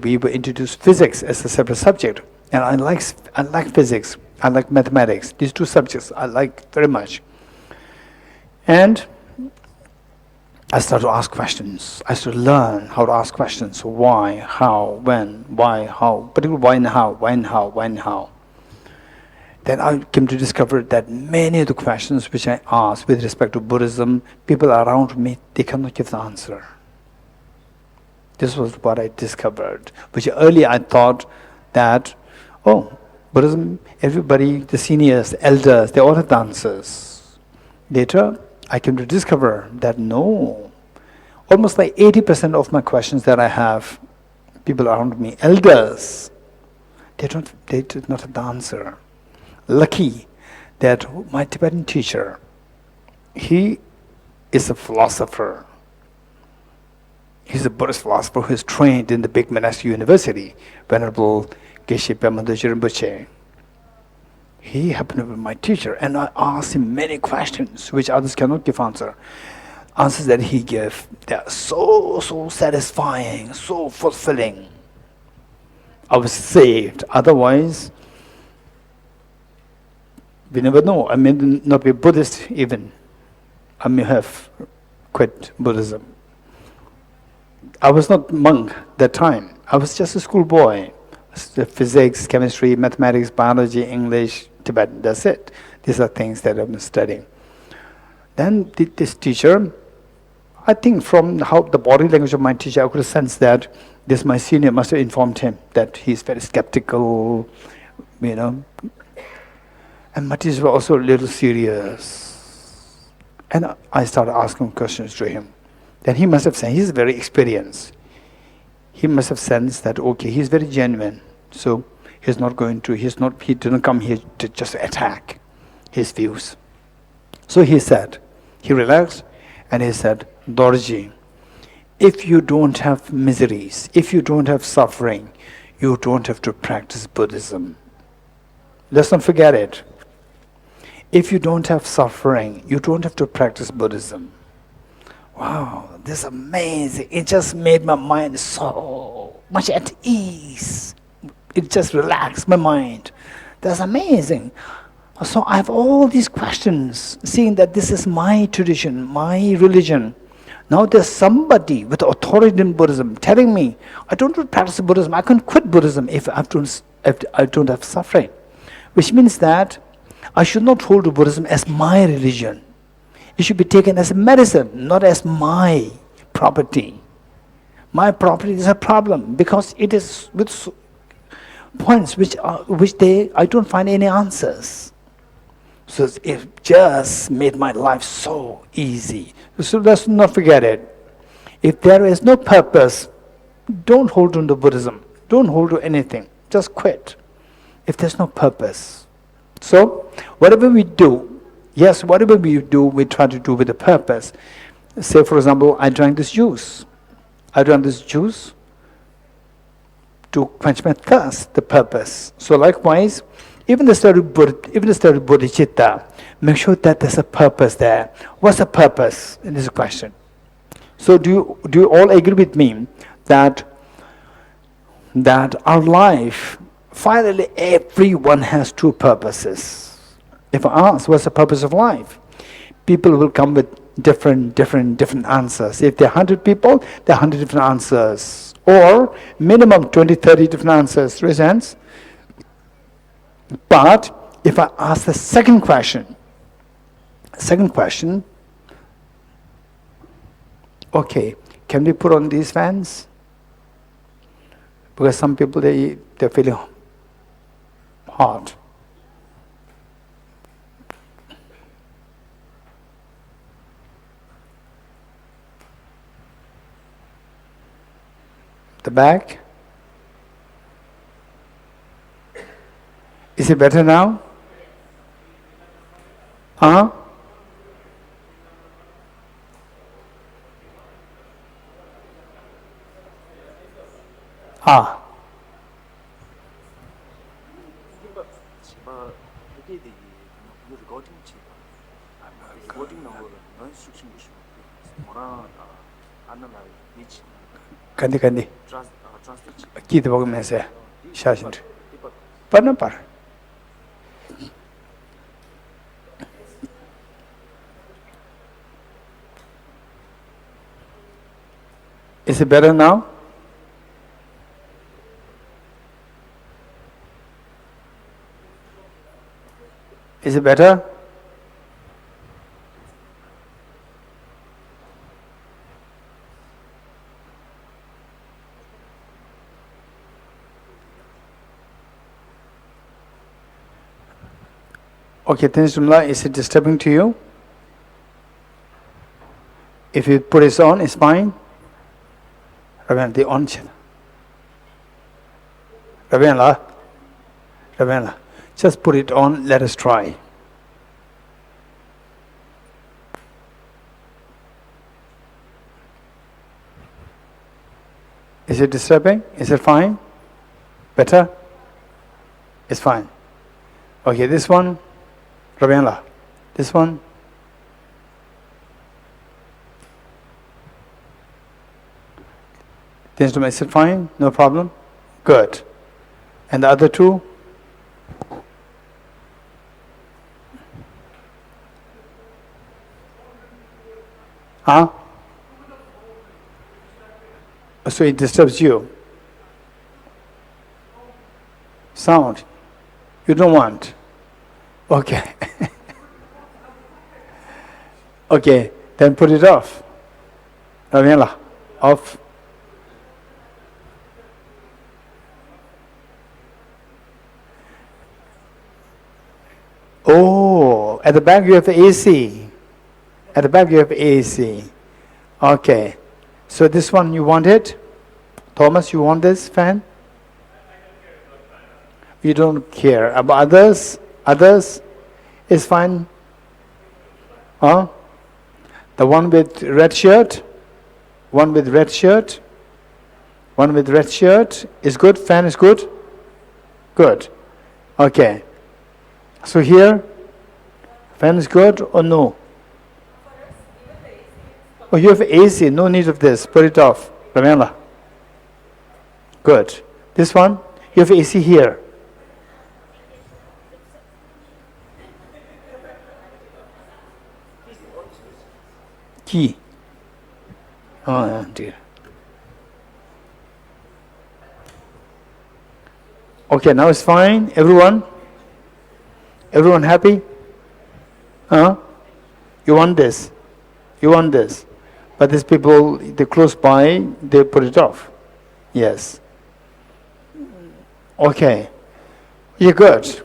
[SPEAKER 2] we were introduced physics as a separate subject, and I like physics, I like mathematics. These two subjects I like very much. And I started to ask questions. I started to learn how to ask questions. Why, how, when, why, how, particularly why and how, when, how. Then I came to discover that many of the questions which I asked with respect to Buddhism, people around me, they cannot give the answer. This was what I discovered, which earlier I thought that, oh, Buddhism, everybody, the seniors, the elders, they all have the answers. Later, I came to discover that no, almost like 80% of my questions that I have, people around me, elders, they did not have the answer. Lucky that my Tibetan teacher, he is a philosopher. He's a Buddhist philosopher who is trained in the big monastic university, Venerable Geshe. He happened to be my teacher, and I asked him many questions which others cannot give answer. Answers that he gave, they are so satisfying, so fulfilling. I was saved. Otherwise, we never know. I may not be Buddhist even. I may have quit Buddhism. I was not monk that time. I was just a schoolboy. Physics, chemistry, mathematics, biology, English, Tibet, that's it. These are things that I've been studying. Then this teacher, I think from how the body language of my teacher, I could sense that this my senior must have informed him that he's very skeptical, And my teacher was also a little serious. And I started asking questions to him. Then he must have said, he's very experienced. He must have sensed that, okay, he's very genuine. So he didn't come here to just attack his views. So he relaxed, and he said, Dorji, if you don't have miseries, if you don't have suffering, you don't have to practice Buddhism. Let's not forget it. If you don't have suffering, you don't have to practice Buddhism. Wow, this is amazing. It just made my mind so much at ease. It just relaxed my mind. That's amazing. So I have all these questions, seeing that this is my tradition, my religion. Now there's somebody with authority in Buddhism telling me, I don't practice Buddhism, I can quit Buddhism if I don't have suffering. Which means that I should not hold to Buddhism as my religion. It should be taken as a medicine, not as my property. My property is a problem because it is with points which I don't find any answers. So it just made my life so easy. So let's not forget it. If there is no purpose, don't hold on to Buddhism. Don't hold to anything. Just quit. If there's no purpose. So whatever we do, yes, whatever we do, we try to do with a purpose. Say, for example, I drank this juice. I drank this juice to quench my thirst, the purpose. So likewise, even the story of Bodhicitta, make sure that there's a purpose there. What's the purpose in this question? So do you all agree with me that our life, finally everyone has two purposes. If I ask, what's the purpose of life? People will come with different answers. If there are 100 people, there are 100 different answers. Or minimum 20, 30 different answers. Reasons? But if I ask the second question, okay, can we put on these fans? Because some people, they're feeling hot. The back? Is it better now? Huh? Ah. Kandi. Kita bagus saya. Syashin. Par. Is it better now? Is it better? Okay, Tanishumla, is it disturbing to you? If you put it on, it's fine. Raven, the on. Raven, just put it on, let us try. Is it disturbing? Is it fine? Better? It's fine. Okay, this one. Ravenla, this one. The instrument, is it fine? No problem? Good. And the other two? Huh? So it disturbs you. Sound. You don't want. Okay. Okay, then put it off. Ravenla, off. Oh, at the back you have AC. At the back you have AC. Okay. So this one you want it? Thomas, you want this fan? You don't care. About others? Others? Is fine? Huh? The one with red shirt? One with red shirt? One with red shirt is good? Fan is good? Good. Okay. So here, fan is good or no? Oh, you have AC, no need of this. Put it off. Pamela. Good. This one, you have AC here. Key. Oh dear. Okay, now it's fine. Everyone? Everyone happy? Huh? You want this? You want this? But these people, they close by, they put it off. Yes. Okay. You're good.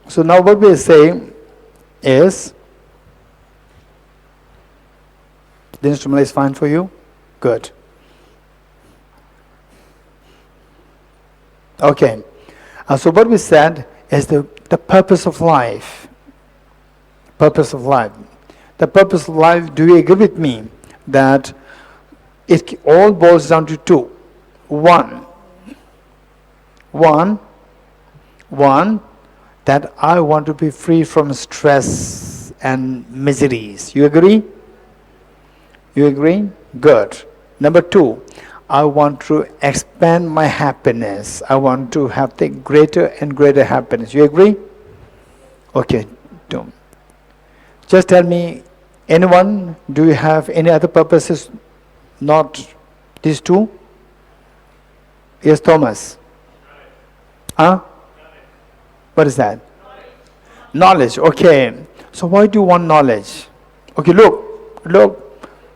[SPEAKER 2] So now what we're saying is, the instrument is fine for you? Good. Okay. So what we said is the purpose of life. Purpose of life. The purpose of life, do you agree with me that it all boils down to two? One, that I want to be free from stress and miseries. You agree? You agree? Good. Number two, I want to expand my happiness. I want to have the greater and greater happiness. You agree? Okay. Just tell me, anyone, do you have any other purposes, not these two? Yes, Thomas. Huh? What is that? Knowledge. Okay. So why do you want knowledge? Okay, look.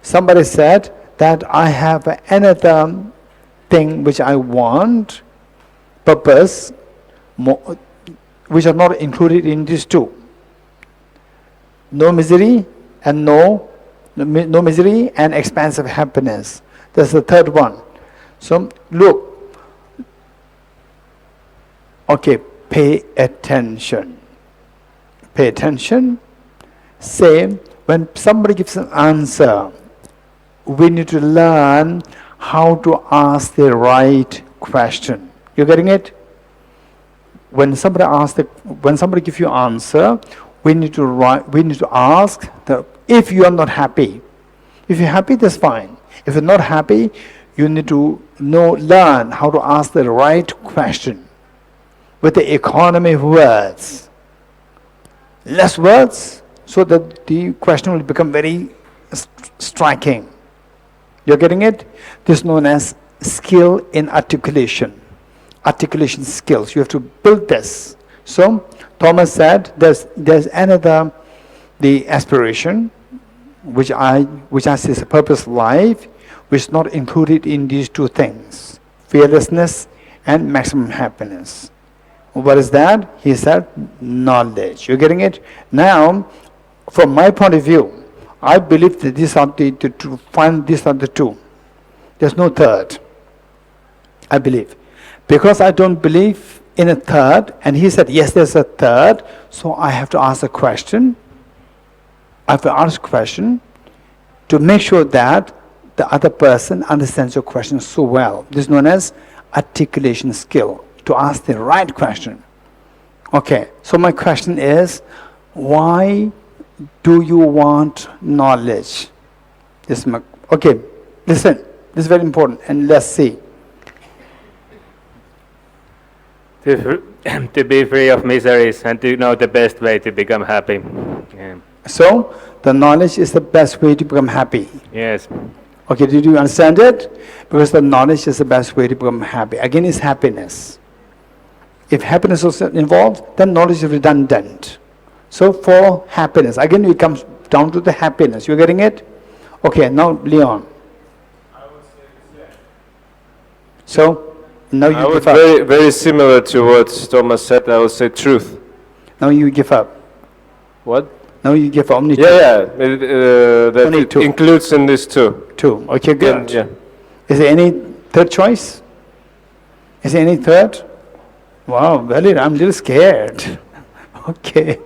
[SPEAKER 2] Somebody said that I have another thing which I want, purpose, which are not included in these two. No misery and no misery and expansive happiness. That's the third one. So look. Okay, pay attention. Pay attention. Say, when somebody gives an answer, we need to learn how to ask the right question. You getting it? When somebody gives you answer, we need to ask if you are not happy. If you're happy, that's fine. If you're not happy, you need to learn how to ask the right question with the economy of words. Less words, so that the question will become very striking. You're getting it? This is known as skill in articulation. Articulation skills. You have to build this. So Thomas said there's another, the aspiration, which I say is a purpose of life, which is not included in these two things, fearlessness and maximum happiness. What is that? He said knowledge. You're getting it? Now, from my point of view, I believe that these are the two. There's no third. I believe. Because I don't believe in a third, and he said, yes, there's a third, so I have to ask a question. I have to ask a question to make sure that the other person understands your question so well. This is known as articulation skill, to ask the right question. Okay, so my question is, why do you want knowledge? Okay, listen, this is very important, and let's see.
[SPEAKER 3] To be free of miseries and to know the best way to become happy. Yeah.
[SPEAKER 2] So, the knowledge is the best way to become happy.
[SPEAKER 3] Yes.
[SPEAKER 2] Okay, did you understand it? Because the knowledge is the best way to become happy. Again, it's happiness. If happiness is involved, then knowledge is redundant. So for happiness, again it comes down to the happiness. You're getting it? Okay, now Leon.
[SPEAKER 4] I would say the same.
[SPEAKER 2] So, now you
[SPEAKER 4] I would
[SPEAKER 2] give up.
[SPEAKER 4] very similar to what Thomas said. I would say truth.
[SPEAKER 2] Now you give up.
[SPEAKER 4] What?
[SPEAKER 2] Now you give up. Only
[SPEAKER 4] Yeah. That
[SPEAKER 2] Only
[SPEAKER 4] it
[SPEAKER 2] two.
[SPEAKER 4] includes in this too.
[SPEAKER 2] two. Okay, good.
[SPEAKER 4] Yeah.
[SPEAKER 2] Is there any third choice? Is there any third? Wow, Valir, I'm a little scared. Okay.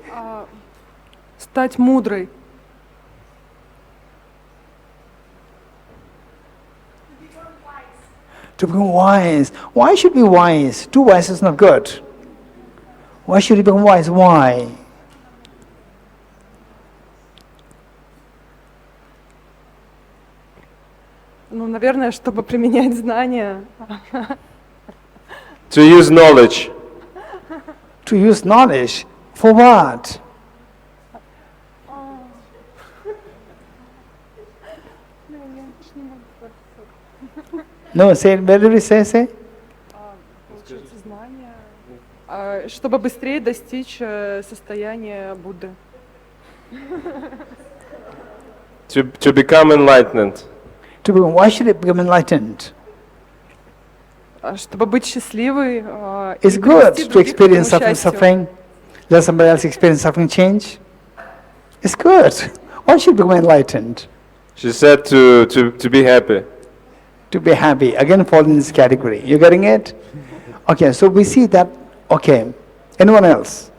[SPEAKER 5] Стать мудрой.
[SPEAKER 2] To become wise. Why should be wise? Too wise is not good. Why should you become wise? Why?
[SPEAKER 5] Ну, наверное, чтобы применять знания.
[SPEAKER 4] To use knowledge.
[SPEAKER 2] To use knowledge. For what? No, say, where did we say?
[SPEAKER 5] Получить знания. Чтобы быстрее достичь состояния Будды.
[SPEAKER 4] To become enlightened.
[SPEAKER 2] Why should it become enlightened?
[SPEAKER 5] Чтобы быть счастливой.
[SPEAKER 2] It's good to experience suffering. Let somebody else experience suffering, change. It's good. Why should it become enlightened?
[SPEAKER 4] She said to be happy.
[SPEAKER 2] To be happy. Again, fall in this category. You getting it? Okay, so we see that. Okay. Anyone else?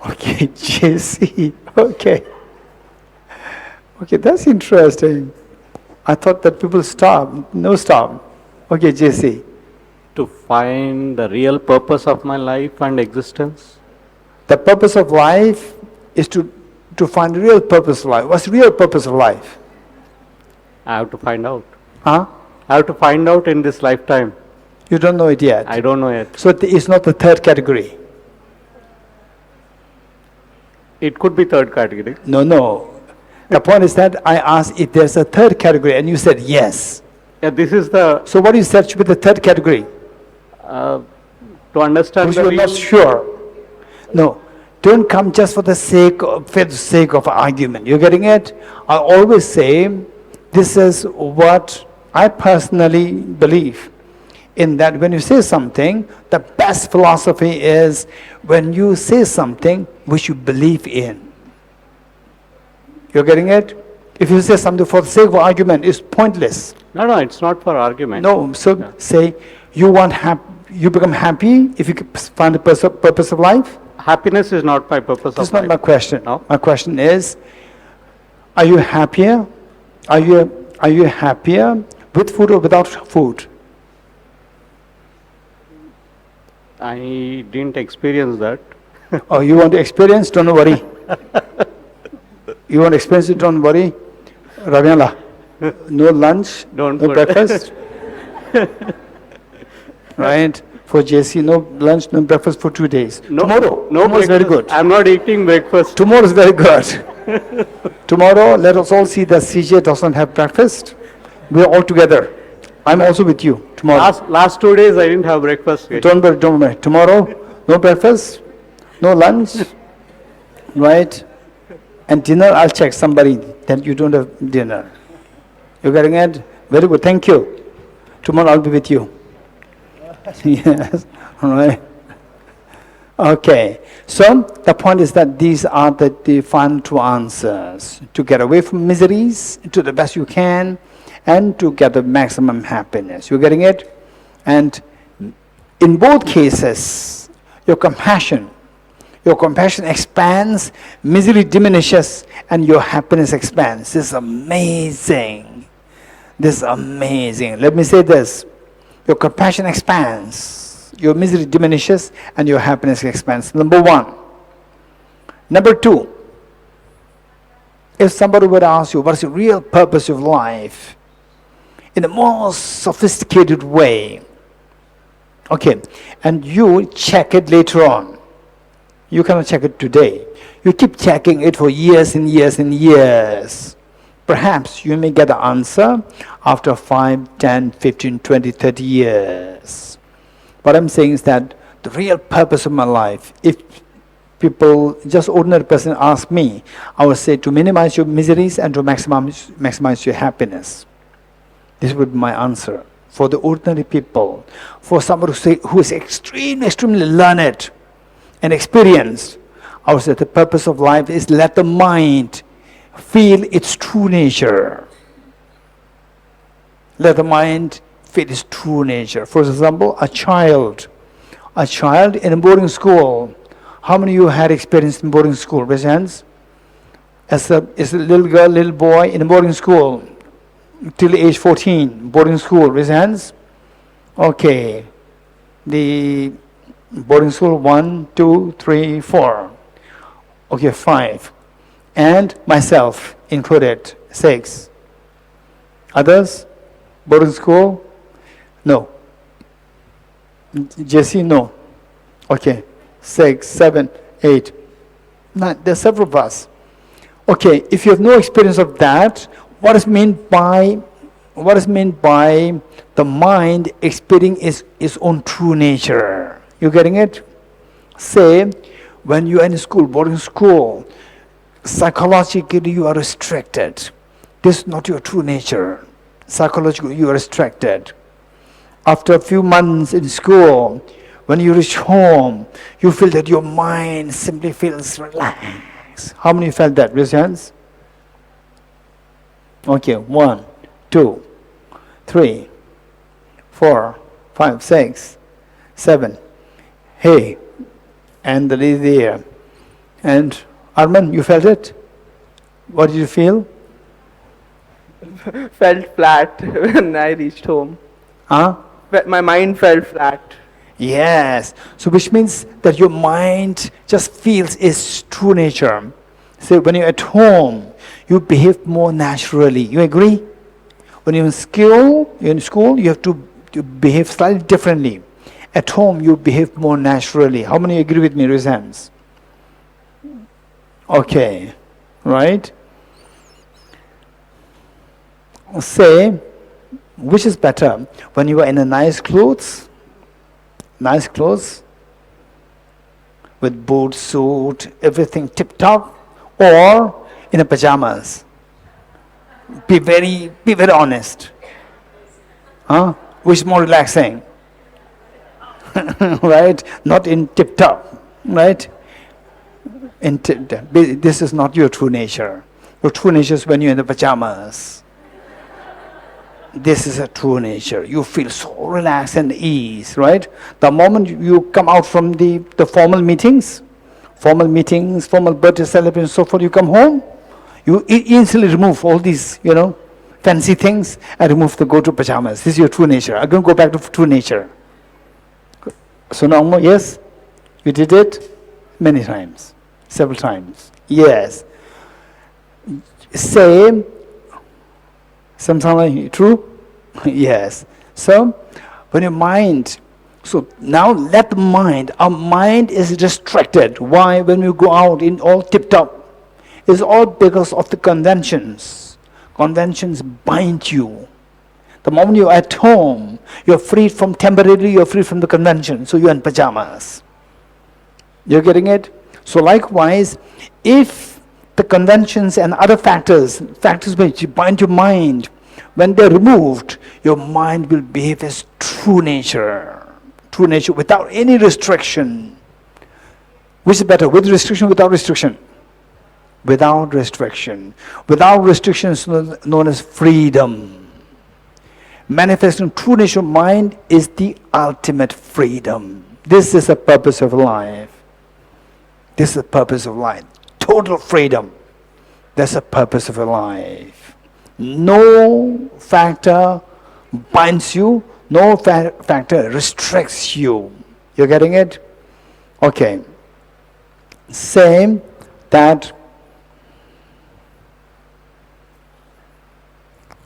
[SPEAKER 2] Okay, JC. Okay. Okay, that's interesting. I thought that people stop. No stop. Okay, JC.
[SPEAKER 6] To find the real purpose of my life and existence.
[SPEAKER 2] The purpose of life is to find the real purpose of life. What's the real purpose of life?
[SPEAKER 6] I have to find out.
[SPEAKER 2] Huh?
[SPEAKER 6] I have to find out in this lifetime.
[SPEAKER 2] You don't know it yet.
[SPEAKER 6] I don't know yet.
[SPEAKER 2] So it's not the third category.
[SPEAKER 6] It could be third category.
[SPEAKER 2] No. The point is that I asked if there's a third category and you said yes.
[SPEAKER 6] Yeah, this is the
[SPEAKER 2] So what you said should be the third category.
[SPEAKER 6] to understand
[SPEAKER 2] Because
[SPEAKER 6] the
[SPEAKER 2] you're
[SPEAKER 6] real,
[SPEAKER 2] not sure. No. Don't come just for the sake of argument. You're getting it? I always say this is what I personally believe. In that when you say something, the best philosophy is when you say something which you believe in. You're getting it? If you say something for the sake of argument, it's pointless.
[SPEAKER 6] no, it's not for argument.
[SPEAKER 2] No, so say you become happy if you find the purpose of life.
[SPEAKER 6] Happiness is not my purpose
[SPEAKER 2] That's
[SPEAKER 6] of
[SPEAKER 2] not
[SPEAKER 6] life.
[SPEAKER 2] my question.
[SPEAKER 6] No.
[SPEAKER 2] My question is, are you happier? Are you happier with food or without food?
[SPEAKER 6] I didn't experience that.
[SPEAKER 2] Or you want to experience? Don't worry. You want to experience it? Don't worry. Ravyanla, no lunch,
[SPEAKER 6] Don't
[SPEAKER 2] no
[SPEAKER 6] worry.
[SPEAKER 2] breakfast. Right? For JC, no lunch, no breakfast for 2 days. Tomorrow is very good.
[SPEAKER 6] I'm not eating breakfast.
[SPEAKER 2] Tomorrow is very good. Tomorrow, let us all see that CJ doesn't have breakfast. We're all together. I'm also with you tomorrow.
[SPEAKER 6] Last 2 days I didn't have breakfast.
[SPEAKER 2] Don't worry. Tomorrow, no breakfast, no lunch, right? And dinner, I'll check somebody that you don't have dinner. You getting it? Very good. Thank you. Tomorrow I'll be with you. Yes. All right. Okay. So the point is that these are the final two answers: to get away from miseries to the best you can, and to get the maximum happiness. You getting it? And in both cases, your compassion expands, misery diminishes, and your happiness expands. This is amazing. This is amazing. Let me say this. Your compassion expands, your misery diminishes, and your happiness expands. Number one. Number two, if somebody would ask you, what's the real purpose of life? In the most sophisticated way. Okay, and you check it later on. You cannot check it today. You keep checking it for years and years and years. Perhaps you may get the answer after 5, 10, 15, 20, 30 years. What I'm saying is that the real purpose of my life, if people, just ordinary person ask me, I would say to minimize your miseries and to maximize your happiness. This would be my answer for the ordinary people. For somebody who is extremely learned and experienced, I would say the purpose of life is let the mind feel its true nature. Let the mind feel its true nature. For example, a child in a boarding school. How many of you had experience in boarding school? Raise your hands. As a little girl, little boy in a boarding school till age 14, boarding school. Raise your hands. Okay. The boarding school 1, 2, 3, 4. Okay, 5. And myself included, 6. Others? Boarding school? No. Geshe, no. Okay. 6, 7, 8, 9. There's several of us. Okay, if you have no experience of that, what is meant by the mind experiencing its own true nature? You getting it? Say, when you are in school, boarding school, psychologically you are restricted. This is not your true nature. Psychologically you are restricted. After a few months in school, when you reach home, you feel that your mind simply feels relaxed. How many felt that? Raise your hands. Okay, 1, 2, 3, 4, 5, 6, 7. Hey, and the lady there. And Arman, you felt it? What did you feel?
[SPEAKER 7] Felt flat when I reached home.
[SPEAKER 2] Huh?
[SPEAKER 7] My mind felt flat.
[SPEAKER 2] Yes. So which means that your mind just feels its true nature. So when you're at home, you behave more naturally. You agree? When you're in school, you have to behave slightly differently. At home, you behave more naturally. How many agree with me? Raise hands. Okay. Right? Say, which is better? When you are in a nice clothes, with boot, suit, everything tip-top, or in a pajamas? Be very honest. Huh? Which is more relaxing? Right? Not in tip-top, right? This is not your true nature. Your true nature is when you're in the pajamas. This is a true nature. You feel so relaxed and ease, right? The moment you come out from the formal meetings, formal birthday celebrations, so forth, you come home, you instantly remove all these, fancy things and go to pajamas. This is your true nature. I'm going to go back to true nature. So now, yes, you did it many times, several times. Yes. Say, something true? Yes. So, when your mind, so now let the mind, our mind is restricted. Why? When we go out in all tip-top, it's all because of the conventions. Conventions bind you. The moment you're at home, you're freed from the convention. So you're in pajamas. You're getting it? So likewise, if the conventions and other factors which bind your mind, when they're removed, your mind will behave as true nature without any restriction. Which is better, with restriction, without restriction? Without restriction. Without restriction is known as freedom. Manifesting true nature of mind is the ultimate freedom. This is the purpose of life. This is the purpose of life. Total freedom. That's the purpose of your life. No factor binds you. No factor restricts you. You're getting it? Okay. Say that.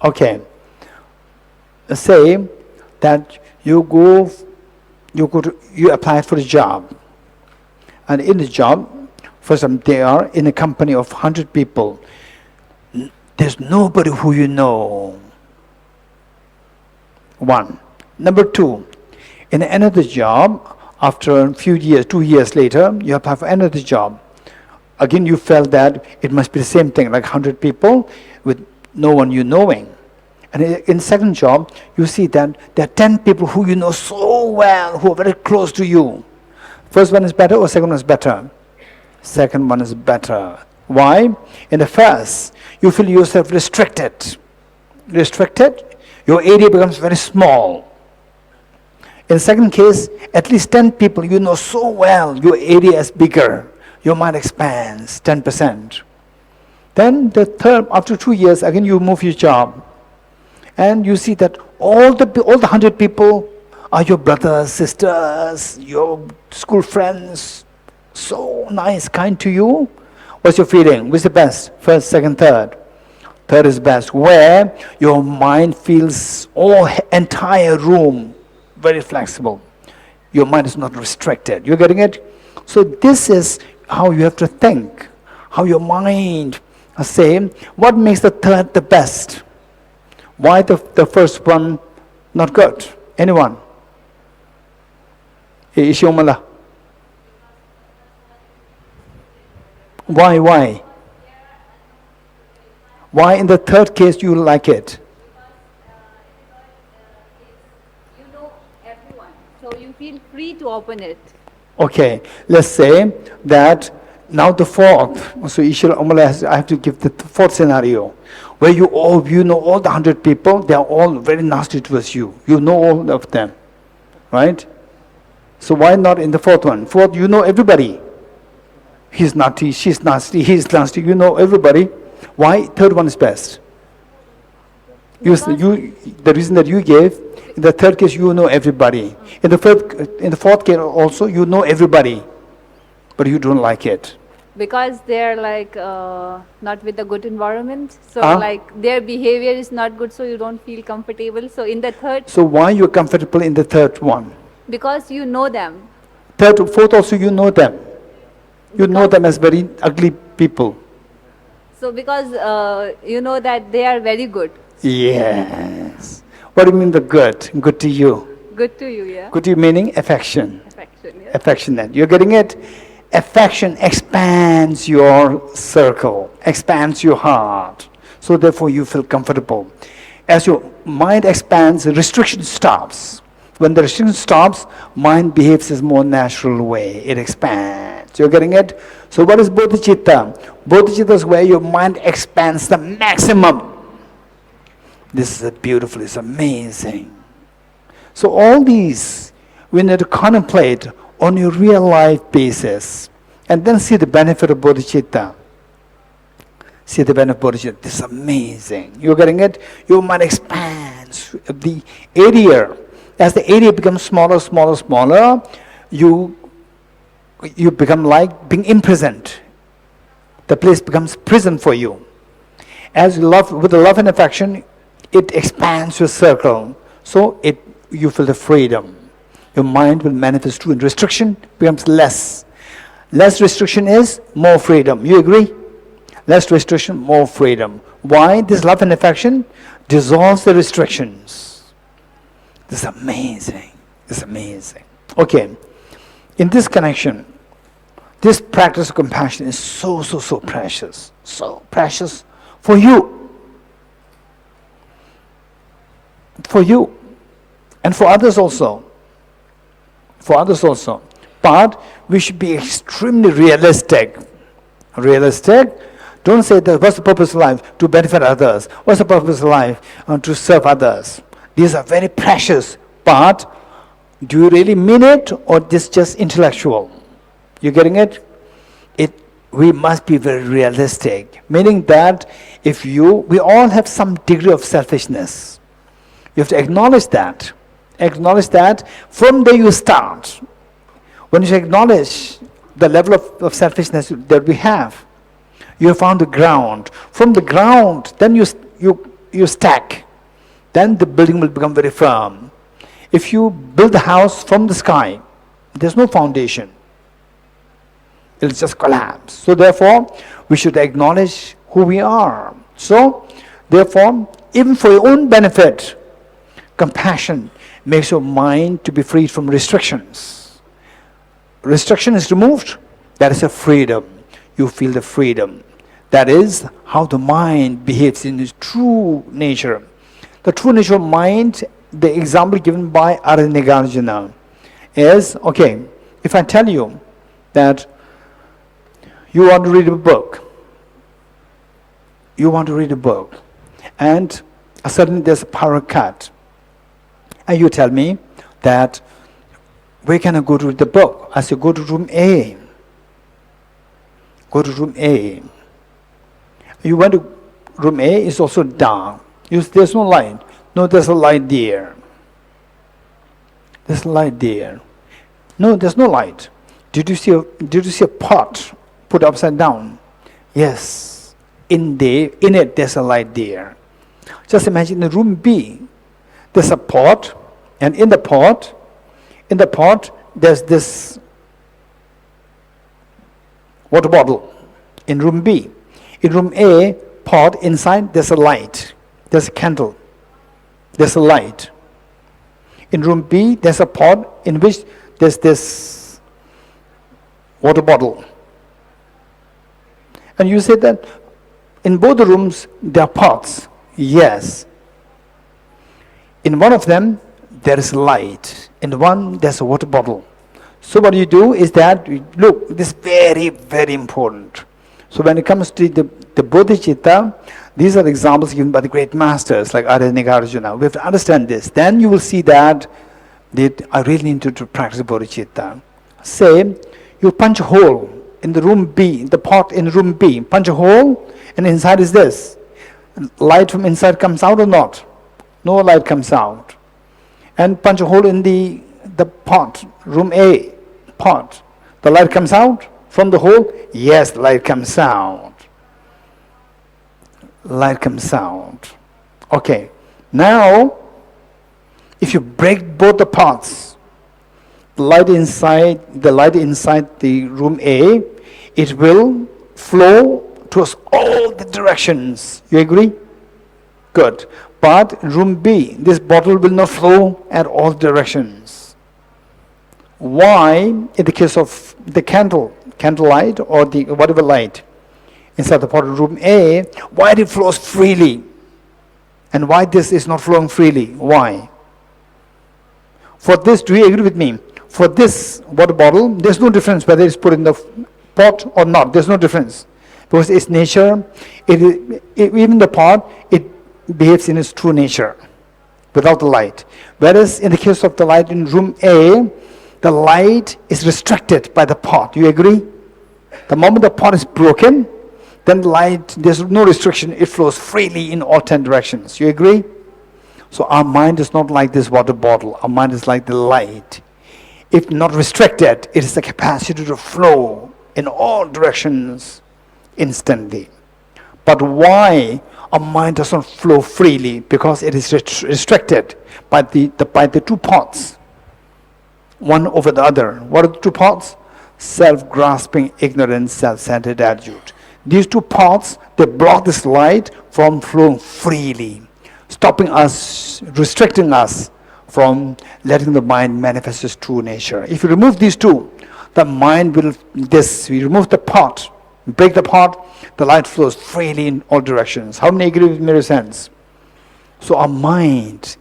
[SPEAKER 2] Okay. Say that you apply for a job. And in the job, first they are in a company of 100 people. There's nobody who you know. One. Number two, in another job, after a few years, 2 years later, you apply for another job. Again, you felt that it must be the same thing, like 100 people with no one you knowing. And in second job, you see that there are 10 people who you know so well, who are very close to you. First one is better or second one is better? Second one is better. Why? In the first, you feel yourself restricted. Restricted, your area becomes very small. In the second case, at least 10 people you know so well, your area is bigger. Your mind expands 10%. Then the third, after 2 years, again you move your job. And you see that all the 100 people are your brothers, sisters, your school friends, so nice, kind to you. What's your feeling? Which is the best? First, second, third? Third is best, where your mind feels entire room very flexible. Your mind is not restricted. You're getting it? So this is how you have to think, how your mind say, what makes the third the best? Why the first one not good? Anyone? Hey, Ishiomala. Why? Why in the third case you like it?
[SPEAKER 8] You know everyone, so you feel free to open it.
[SPEAKER 2] Okay, let's say that now the fourth, so I have to give the fourth scenario, where you know all the 100 people, they are all very nasty towards you. You know all of them, right? So why not in the fourth one? Fourth, you know everybody. He's naughty, she's nasty, he's nasty, you know everybody. Why third one is best? The reason that you gave, in the third case you know everybody. In the fourth case also you know everybody, but you don't like it.
[SPEAKER 8] Because they're like not with a good environment, so like their behavior is not good, so you don't feel comfortable. So in the third.
[SPEAKER 2] So why you're comfortable in the third one?
[SPEAKER 8] Because you know them.
[SPEAKER 2] Fourth also you know them. You know them as very ugly people.
[SPEAKER 8] So because you know that they are very good.
[SPEAKER 2] Yes. What do you mean the good? Good to you.
[SPEAKER 8] Good to you, yeah.
[SPEAKER 2] Good to you meaning affection.
[SPEAKER 8] Affection, yeah.
[SPEAKER 2] Affectionate. You're getting it? Affection expands your circle, expands your heart. So therefore you feel comfortable. As your mind expands, restriction stops. When the restriction stops, mind behaves in a more natural way. It expands. You're getting it? So what is Bodhicitta? Bodhicitta is where your mind expands the maximum. This is beautiful, it's amazing. So all these, we need to contemplate on your real life basis and then see the benefit of Bodhicitta. See the benefit of Bodhicitta. This is amazing. You're getting it? Your mind expands. The area, as the area becomes smaller, you become like being imprisoned. The place becomes prison for you. As you love, with the love and affection, it expands your circle. So you feel the freedom. Your mind will manifest true, and restriction becomes less. Less restriction is more freedom. You agree? Less restriction, more freedom. Why? This love and affection dissolves the restrictions. This is amazing. This is amazing. Okay. In this connection, this practice of compassion is so precious. So precious for you. For you. And for others also. For others also. But we should be extremely realistic. Realistic. Don't say that what's the purpose of life? To benefit others. What's the purpose of life? To serve others. These are very precious. But do you really mean it, or this just intellectual? You getting it? We must be very realistic. Meaning that we all have some degree of selfishness. You have to acknowledge that. Acknowledge that from there you start. When you acknowledge the level of selfishness that we have, you have found the ground. From the ground, then you stack. Then the building will become very firm. If you build the house from the sky, there's no foundation. It'll just collapse. So therefore, we should acknowledge who we are. So, therefore, even for your own benefit, compassion makes your mind to be freed from restrictions. Restriction is removed, that is a freedom. You feel the freedom. That is how the mind behaves in its true nature. The true nature of mind, the example given by Aranigarjuna is, okay, if I tell you that you want to read a book, and suddenly there's a power cut, and you tell me that, where can I go to read the book? I say, go to room A. Go to room A. You went to room A, it's also dark. There's no light. No, there's a light there. There's a light there. No, there's no light. Did you see a pot put upside down? Yes. in it there's a light there. Just imagine in room B, there's a pot, and in the pot, there's this water bottle. In room B. In room A, pot, inside there's a light. There's a candle. There's a light. In room B, there's a pot in which there's this water bottle. And you say that in both the rooms there are pots. Yes. In one of them there is light. In one there's a water bottle. So what you do is that, look, this is very, very important. So when it comes to the Bodhicitta, these are examples given by the great masters like Arjuna. We have to understand this. Then you will see that I really need to practice Bodhicitta. Say, you punch a hole in the room B, the pot in room B. Punch a hole, and inside is this. Light from inside comes out or not? No light comes out. And punch a hole in the pot, room A, pot. The light comes out from the hole? Yes, light comes out. Light comes out. Okay. Now, if you break both the pots, the light inside the room A, it will flow towards all the directions. You agree? Good. But room B, this bottle will not flow at all directions. Why? In the case of the candle light or the whatever light inside the pot of room A, why it flows freely? And why this is not flowing freely? Why? For this, do you agree with me? For this water bottle, there's no difference whether it's put in the pot or not. There's no difference. Because its nature, even the pot, it behaves in its true nature without the light. Whereas in the case of the light in room A, the light is restricted by the pot. You agree? The moment the pot is broken, then the light, there's no restriction. It flows freely in all 10 directions. You agree? So our mind is not like this water bottle. Our mind is like the light. If not restricted, it is the capacity to flow in all directions instantly. But why our mind does not flow freely? Because it is restricted by the two pots, one over the other. What are the two pots? Self-grasping, ignorant, self-centered attitude. These two pots, they block this light from flowing freely, stopping us, restricting us from letting the mind manifest its true nature. If you remove these two, the mind will, we remove the pot, break the pot, the light flows freely in all directions. How many agree with me, sense? So our mind,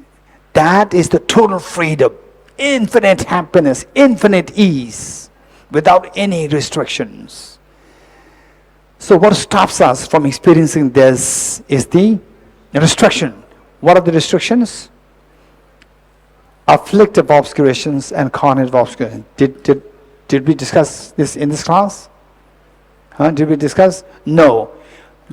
[SPEAKER 2] that is the total freedom, infinite happiness, infinite ease, without any restrictions. So what stops us from experiencing this is the restriction. What are the restrictions? Afflictive obscurations and cognitive obscurations. Did we discuss this in this class? Did we discuss? No.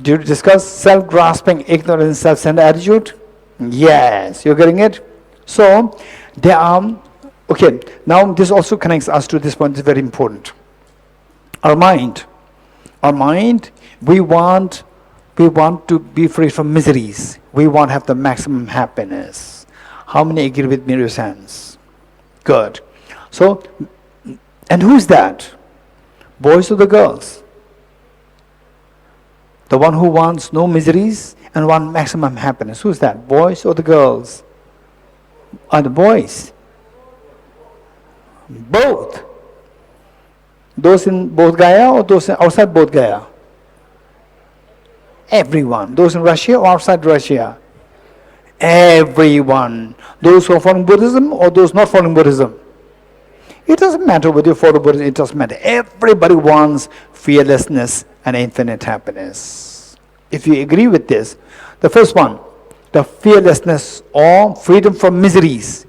[SPEAKER 2] Did we discuss self-grasping, ignorance, self-centered attitude? Yes. You're getting it? So, there are, okay, now this also connects us to this point. It's very important. Our mind, we want to be free from miseries. We want to have the maximum happiness. How many agree with me, raise hands? Good. So, and who's that? Boys or the girls? The one who wants no miseries and want maximum happiness. Who's that? Boys or the girls? Are the boys? Both. Those in Bodh Gaya or those outside Bodh Gaya? Everyone. Those in Russia or outside Russia? Everyone. Those who are following Buddhism or those not following Buddhism? It doesn't matter whether you follow Buddhism, it doesn't matter. Everybody wants fearlessness and infinite happiness. If you agree with this, the first one, the fearlessness or freedom from miseries,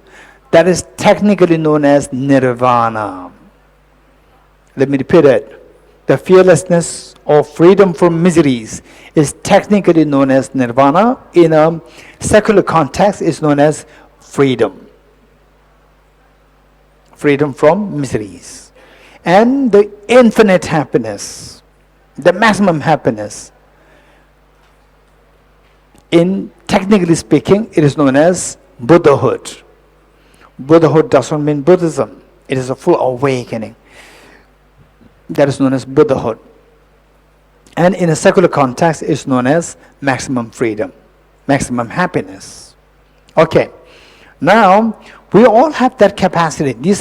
[SPEAKER 2] that is technically known as nirvana. Let me repeat it. The fearlessness or freedom from miseries is technically known as nirvana. In a secular context, it's known as freedom. Freedom from miseries. And the infinite happiness, the maximum happiness, In technically speaking, it is known as Buddhahood. Buddhahood does not mean Buddhism. It is a full awakening. That is known as Buddhahood. And in a secular context, it's known as maximum freedom, maximum happiness. Okay. Now, we all have that capacity. These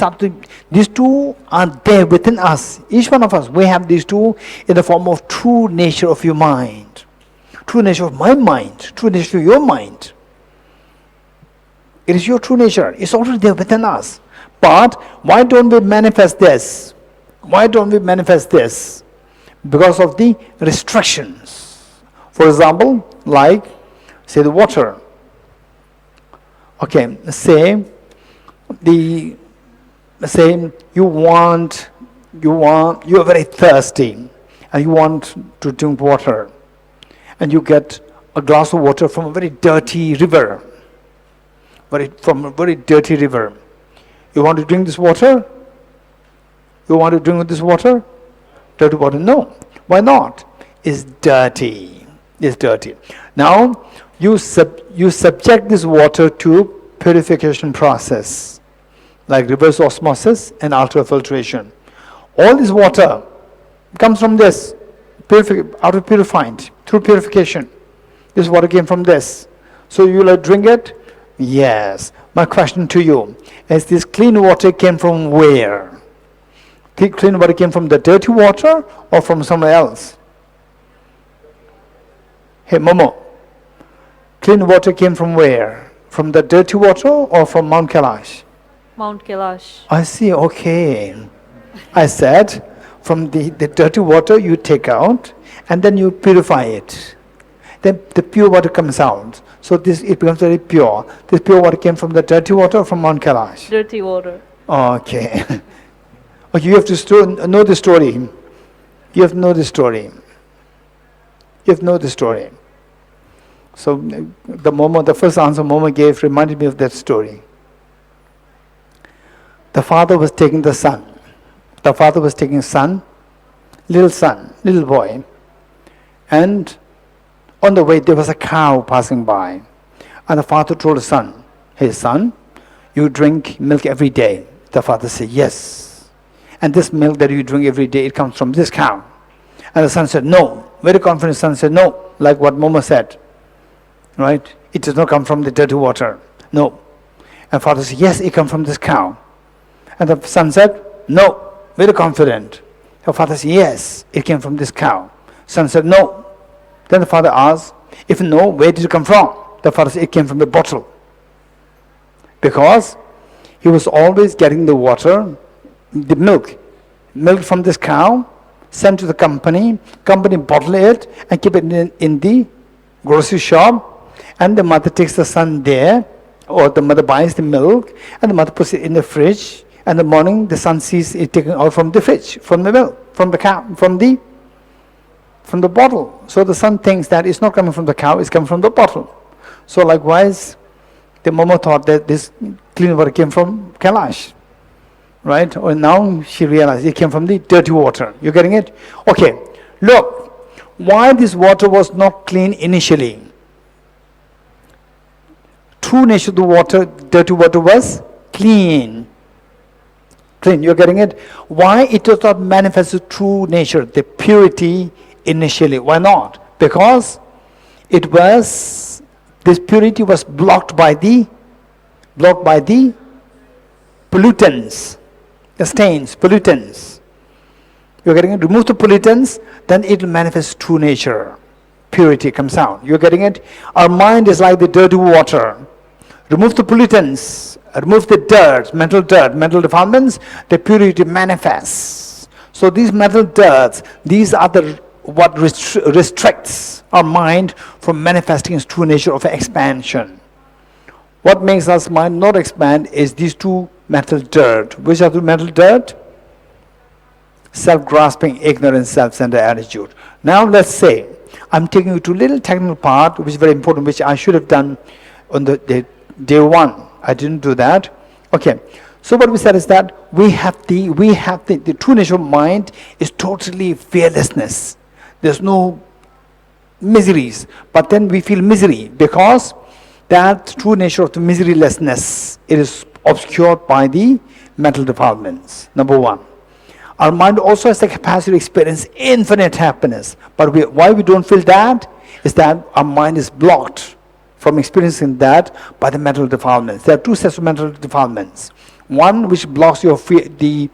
[SPEAKER 2] two are there within us. Each one of us, we have these two in the form of true nature of your mind. True nature of my mind. True nature of your mind. It is your true nature. It's already there within us. But why don't we manifest this? Why don't we manifest this? Because of the restrictions. For example, like, say the water. Okay, say you are very thirsty and you want to drink water, and you get a glass of water from a very dirty river. From a very dirty river. You want to drink this water? You want to drink this water? Dirty water? No. Why not? It's dirty. It's dirty. Now, you subject this water to purification process, like reverse osmosis and ultrafiltration. All this water comes from this, purified through purification. This water came from this. So you will drink it? Yes. My question to you is, this clean water came from where? Clean water came from the dirty water or from somewhere else? Hey Momo, clean water came from where? From the dirty water or from Mount Kailash?
[SPEAKER 8] Mount Kailash.
[SPEAKER 2] I see, okay. I said, from the dirty water you take out and then you purify it. Then the pure water comes out. So it becomes very pure. This pure water came from the dirty water or from Mount Kailash?
[SPEAKER 8] Dirty water.
[SPEAKER 2] Okay. Okay, you have to know the story. You have to know the story. You have to know the story. So the first answer Momo gave reminded me of that story. The father was taking the son. The father was taking son, little boy. And on the way there was a cow passing by. And the father told the son, hey son, you drink milk every day. The father said, yes. And this milk that you drink every day, it comes from this cow. And the son said, no. Very confident son said, no. Like what Momo said. Right? It does not come from the dirty water. No. And father said, yes, it comes from this cow. And the son said, no. Very confident. The father said, yes, it came from this cow. Son said, no. Then the father asked, if no, where did it come from? The father said, it came from the bottle. Because he was always getting the water, the milk from this cow, sent to the company bottle it and keep it in the grocery shop, and the mother takes the son there, or the mother buys the milk, and the mother puts it in the fridge, and in the morning the son sees it taken out from the fridge, from the milk, from the cow, from the bottle. So the son thinks that it's not coming from the cow, it's coming from the bottle. So likewise, the Momo thought that this clean water came from Kailash. Right? Or now she realized it came from the dirty water. You getting it? Okay. Look, why this water was not clean initially? True nature of the water, dirty water was clean. Clean. You're getting it? Why it does not manifest the true nature, the purity initially? Why not? Because this purity was blocked by the pollutants. The stains, pollutants. You're getting it? Remove the pollutants, then it will manifest true nature. Purity comes out. You're getting it? Our mind is like the dirty water. Remove the pollutants, remove the dirt, mental defilements, the purity manifests. So these mental dirts, these are what restricts our mind from manifesting its true nature of expansion. What makes us mind not expand is these two mental dirt. Which are the mental dirt? Self-grasping, ignorance, self-centered attitude. Now let's say, I'm taking you to a little technical part, which is very important, which I should have done on the day one. I didn't do that. Okay. So what we said is that we have the true nature of mind is totally fearlessness. There's no miseries, but then we feel misery because that true nature of the miserylessness, it is obscured by the mental defilements. Number one. Our mind also has the capacity to experience infinite happiness, but why we don't feel that is that our mind is blocked from experiencing that by the mental defilements. There are two sets of mental defilements. One which blocks your the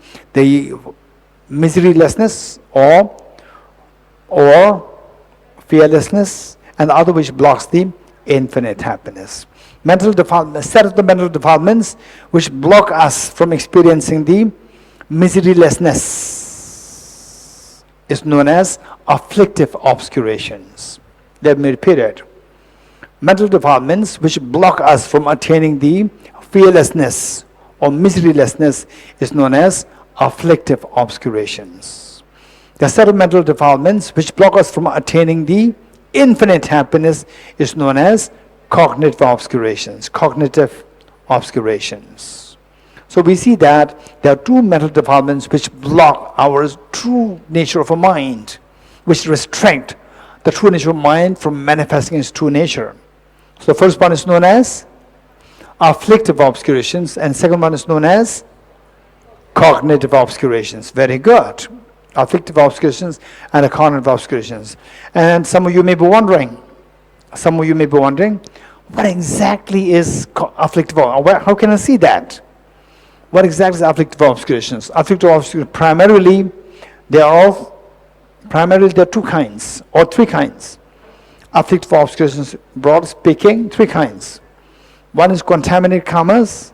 [SPEAKER 2] miserylessness or fearlessness, and the other which blocks the infinite happiness. Mental defilements, set of the mental defilements which block us from experiencing the miserylessness is known as afflictive obscurations. Let me repeat it. Mental defilements which block us from attaining the fearlessness or miserylessness is known as afflictive obscurations. The set of mental defilements which block us from attaining the infinite happiness is known as cognitive obscurations. Cognitive obscurations. So we see that there are two mental defilements which block our true nature of a mind, which restrict the true nature of mind from manifesting its true nature. So the first one is known as afflictive obscurations, and second one is known as cognitive obscurations. Very good. Afflictive obscurations and cognitive obscurations. And some of you may be wondering, what exactly is afflictive? How can I see that? What exactly is afflictive obscurations? Afflictive obscurations, primarily there are two kinds or three kinds. Afflictive obscurations, broadly speaking, three kinds. One is contaminated karmas.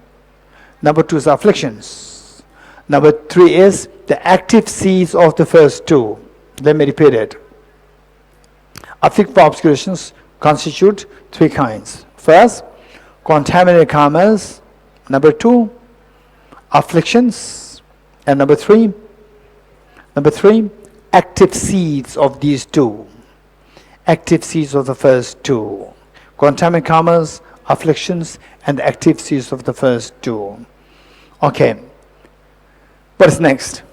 [SPEAKER 2] Number two is afflictions. Number three is the active seeds of the first two. Let me repeat it. Afflictive obscurations constitute three kinds. First, contaminated karmas. Number two, afflictions. And number three, active seeds of these two. Active seeds of the first two. Contaminated karmas, afflictions, and active seeds of the first two. Okay. What is next?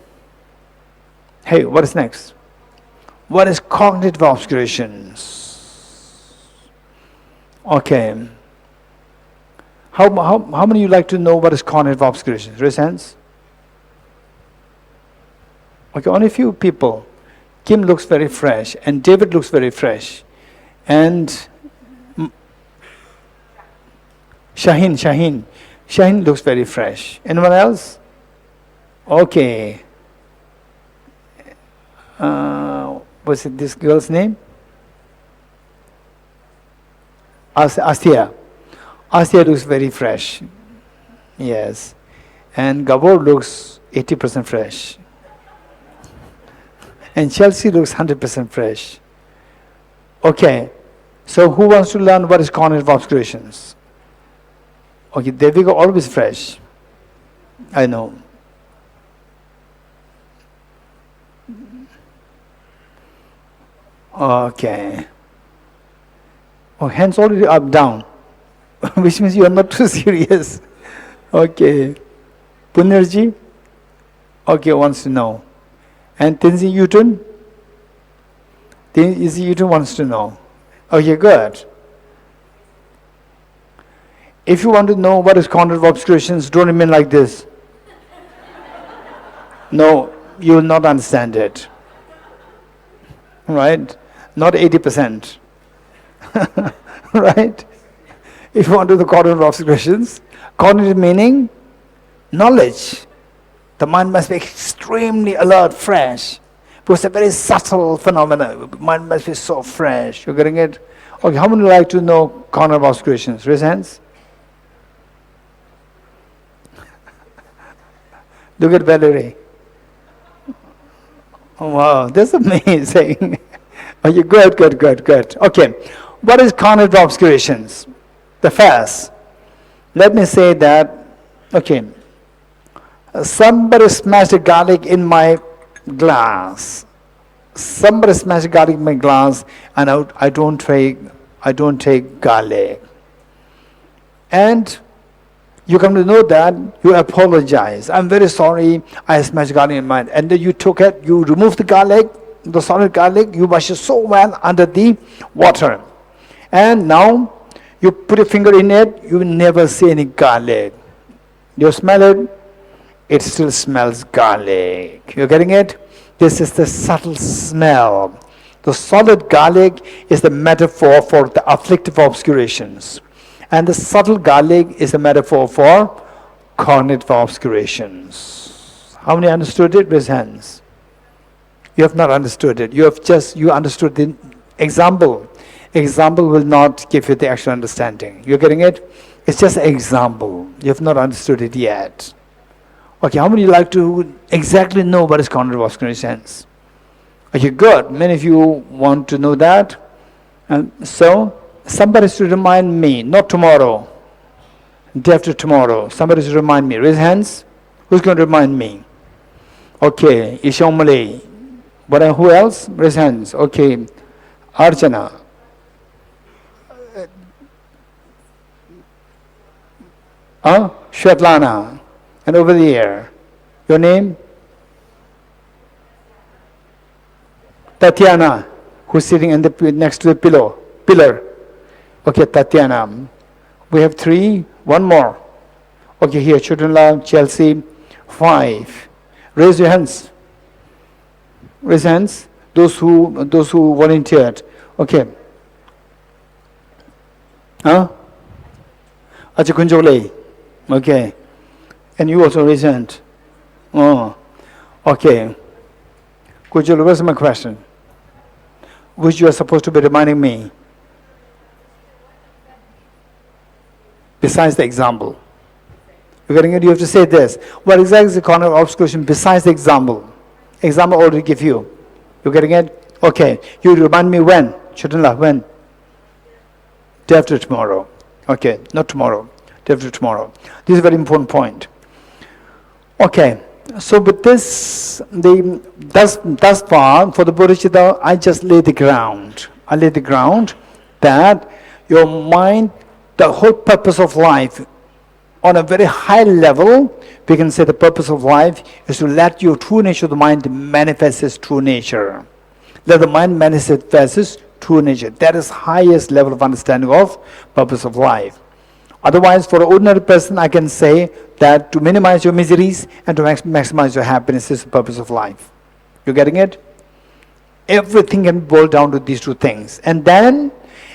[SPEAKER 2] Hey, what is next? What is cognitive obscurations? Okay. How many of you like to know what is cognitive obscurations? Raise hands. Okay, only a few people. Kim looks very fresh, and David looks very fresh, and Shaheen looks very fresh. Anyone else? Okay. What's it, this girl's name? Astia. Astia looks very fresh. Yes. And Gabor looks 80% fresh. And Chelsea looks 100% fresh. Okay. So who wants to learn what is cognitive obscurations? Okay, Devika always fresh. I know. Okay. Oh, hands already up, down. Which means you are not too serious. Okay. Punerji? Okay, wants to know. And Tenzin Yutun? Tenzin Yutun wants to know. Okay, good. If you want to know what is cognitive obscurations, don't remain like this. No, you will not understand it. Right? Not 80%. Right? If you want to know the cognitive obscurations, cognitive meaning knowledge. The mind must be extremely alert, fresh. Because it's a very subtle phenomenon. Mind must be so fresh. You're getting it? Okay, how many would like to know cognitive obscurations? Raise hands. Look at Valerie. Oh, wow, that's amazing. Okay, good. Okay, what is cognitive obscurations? The first, let me say that, okay, somebody smashed a garlic in my glass. Somebody smashed garlic in my glass, and I don't take garlic. And you come to know that, you apologize. I'm very sorry, I smashed garlic in mine. And then you took it, you remove the garlic, the solid garlic, you wash it so well under the water. And now you put your finger in it, you will never see any garlic. You smell it, it still smells garlic. You're getting it? This is the subtle smell. The solid garlic is the metaphor for the afflictive obscurations. And the subtle garlic is a metaphor for cognitive obscurations. How many understood it? Raise hands. You have not understood it. You understood the example. Example will not give you the actual understanding. You're getting it? It's just an example. You have not understood it yet. Okay, how many like to exactly know what is cognitive obscurations? Okay, good. Many of you want to know that. So, somebody should remind me, not tomorrow, day after tomorrow. Somebody should remind me. Raise hands. Who's going to remind me? Okay, Ishamale. But who else? Raise hands. Okay, Archana. Svetlana. And over there. Your name? Tatiana, who's sitting in the next to the pillar. Okay, Tatiana. We have 3, one more. Okay, here, Children, Chelsea, 5. Raise your hands. Raise hands. Those who volunteered. Okay. Achakunjole. Okay. And you also raise your hand. Oh. Okay. Kujulu, what's my question? Which you are supposed to be reminding me? Besides the example. You're getting it? You have to say this. What exactly is the cognitive obscuration besides the example? Example already give you. You're getting it? Okay. You remind me when? Chudunla, when? Day after tomorrow. Okay. Not tomorrow. Day after tomorrow. This is a very important point. Okay. So with this, thus far, for the Bodhicitta, I just lay the ground. I lay the ground that your mind, the whole purpose of life, on a very high level, we can say the purpose of life is to let your true nature of the mind manifest its true nature. Let the mind manifest its true nature. That is highest level of understanding of purpose of life. Otherwise, for an ordinary person, I can say that to minimize your miseries and to maximize your happiness is the purpose of life. You getting it? Everything can boil down to these 2 things. And then,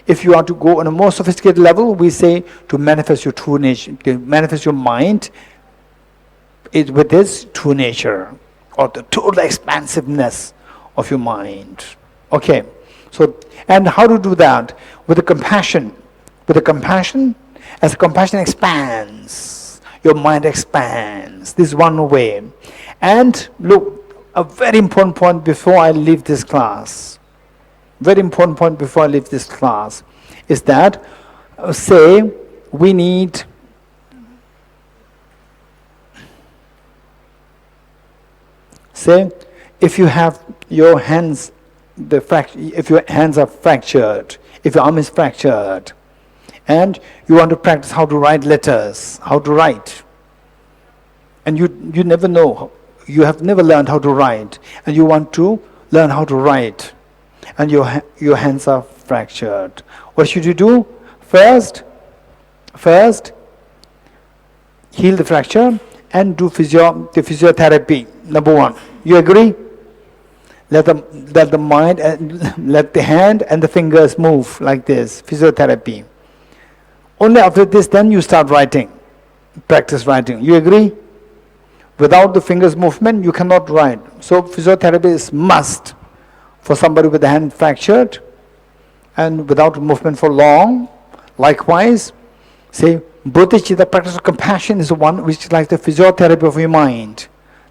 [SPEAKER 2] if you want to go on a more sophisticated level, we say to manifest your true nature, to manifest your mind with its true nature, or the total expansiveness of your mind. Okay. So, and how to do that? With the compassion. With the compassion, as the compassion expands, your mind expands. This is one way. And look, a very important point before I leave this class, very important point before I leave this class, is that, say, we need if you have your hands, if your hands are fractured, if your arm is fractured, and you want to practice how to write letters, how to write, and you never know, you have never learned how to write, and you want to learn how to write, and your hands are fractured. What should you do? First, heal the fracture and do the physiotherapy. Number 1. You agree? Let the mind and let the hand and the fingers move like this. Physiotherapy. Only after this, then you start writing. Practice writing. You agree? Without the fingers movement, you cannot write. So physiotherapy is must for somebody with the hand fractured and without movement for long. Likewise, say, Bodhicitta, the practice of compassion, is the one which is like the physiotherapy of your mind.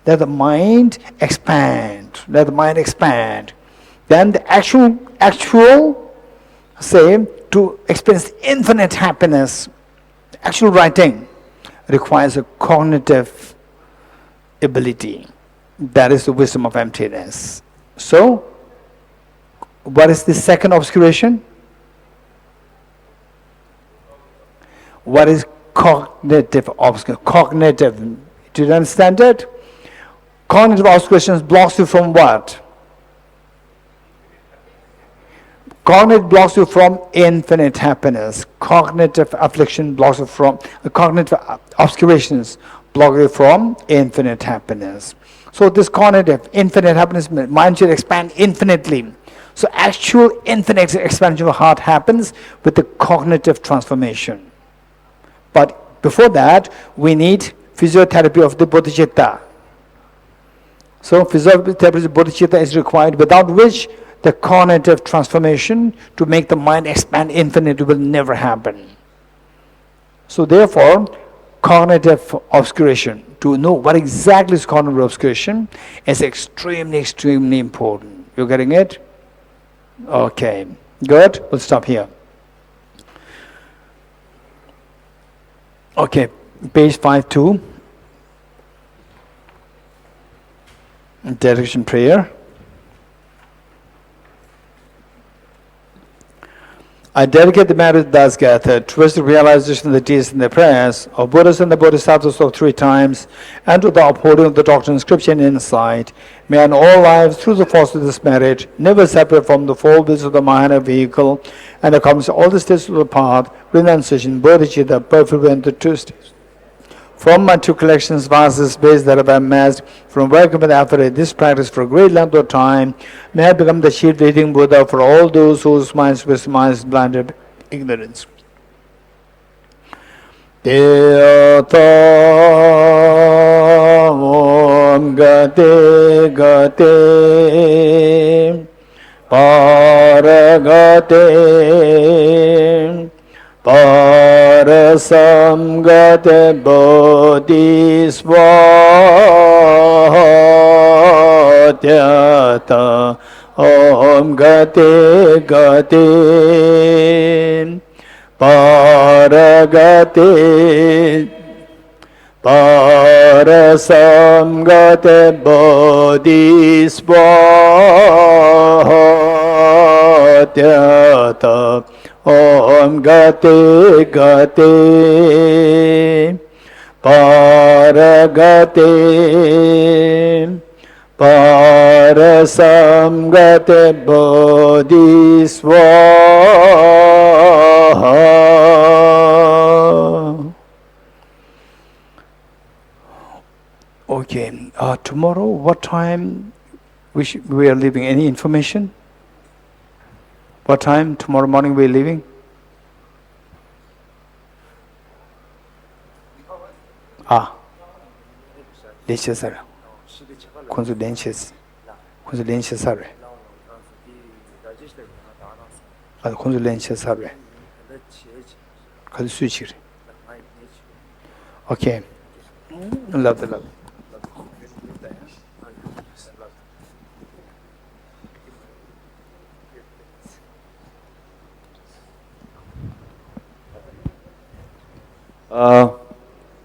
[SPEAKER 2] Let the mind expand. Let the mind expand. Then the actual, say, to experience infinite happiness, actual writing requires a cognitive ability. That is the wisdom of emptiness. So, what is the second obscuration? What is cognitive obscuration? Cognitive. Do you understand it? Cognitive obscurations blocks you from what? Cognitive blocks you from infinite happiness. Cognitive affliction blocks you from, cognitive obscurations block you from infinite happiness. So this cognitive infinite happiness, mind should expand infinitely. So actual infinite expansion of heart happens with the cognitive transformation. But before that, we need physiotherapy of the Bodhicitta. So physiotherapy of Bodhicitta is required, without which the cognitive transformation to make the mind expand infinitely will never happen. So therefore, cognitive obscuration, to know what exactly is cognitive obscuration, is extremely, extremely important. You getting it? Okay, good. We'll stop here. Okay, page 5.2. Dedication prayer. I dedicate the marriage of Das Gaya towards the realization of the deeds and the prayers of Buddhas and the Bodhisattvas of 3 times, and to the upholding of the doctrine, scripture, and insight. May in all lives, through the force of this merit, never separate from the four wheels of the Mahana vehicle, and accomplish all the stages of the path, renunciation, bodhicitta, perfect and the true states. From my 2 collections, vast space that have been amassed, from working with effort, this practice for a great length of time, may I become the chief leading Buddha for all those whose minds with minds blinded ignorance. Teta Om Gate Gate Paragate Parasamgate Bodhisvatyata Om Gate Gate Paragate Parasamgate Bodhisvatyata Om Gate Gate Paragate Parasamgate Bodhisvaha. Okay, tomorrow what time we are leaving? Any information? What time tomorrow morning we are leaving? Lenches. Kunzu lenches. Kunzu lenches are. Kunzu lenches are. Kunzu switch. Okay. Love.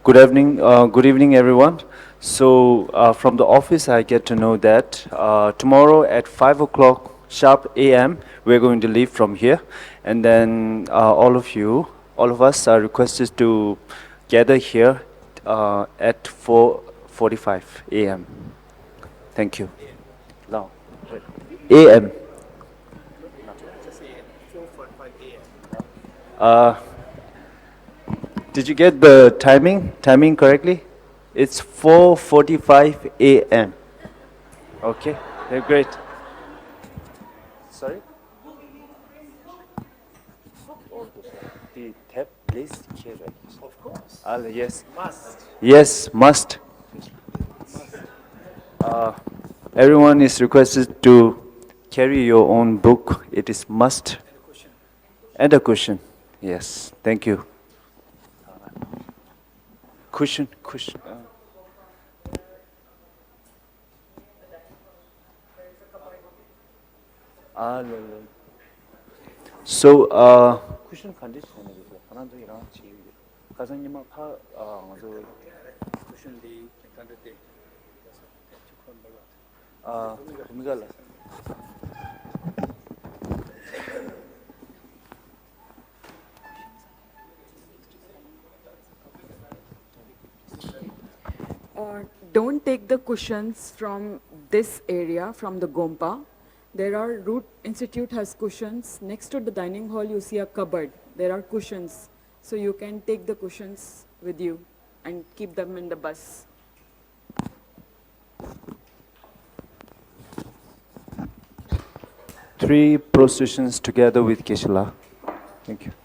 [SPEAKER 4] Good evening, everyone. So from the office, I get to know that tomorrow at 5 o'clock sharp a.m. we're going to leave from here, and then all of us are requested to gather here at 4:45 a.m. Thank you. Now, a.m. Did you get the timing correctly? It's 4:45 a.m. Okay, great. Sorry? The tab list here, right? Of course. Yes. Must. Yes, must. Everyone is requested to carry your own book. It is must. And a cushion. Yes, thank you. Cushion. So, cushion condition.
[SPEAKER 9] Don't take the cushions from this area, from the Gompa. There are Root Institute has cushions. Next to the dining hall, you see a cupboard. There are cushions. So you can take the cushions with you and keep them in the bus.
[SPEAKER 4] Three processions together with Geshe. Thank you.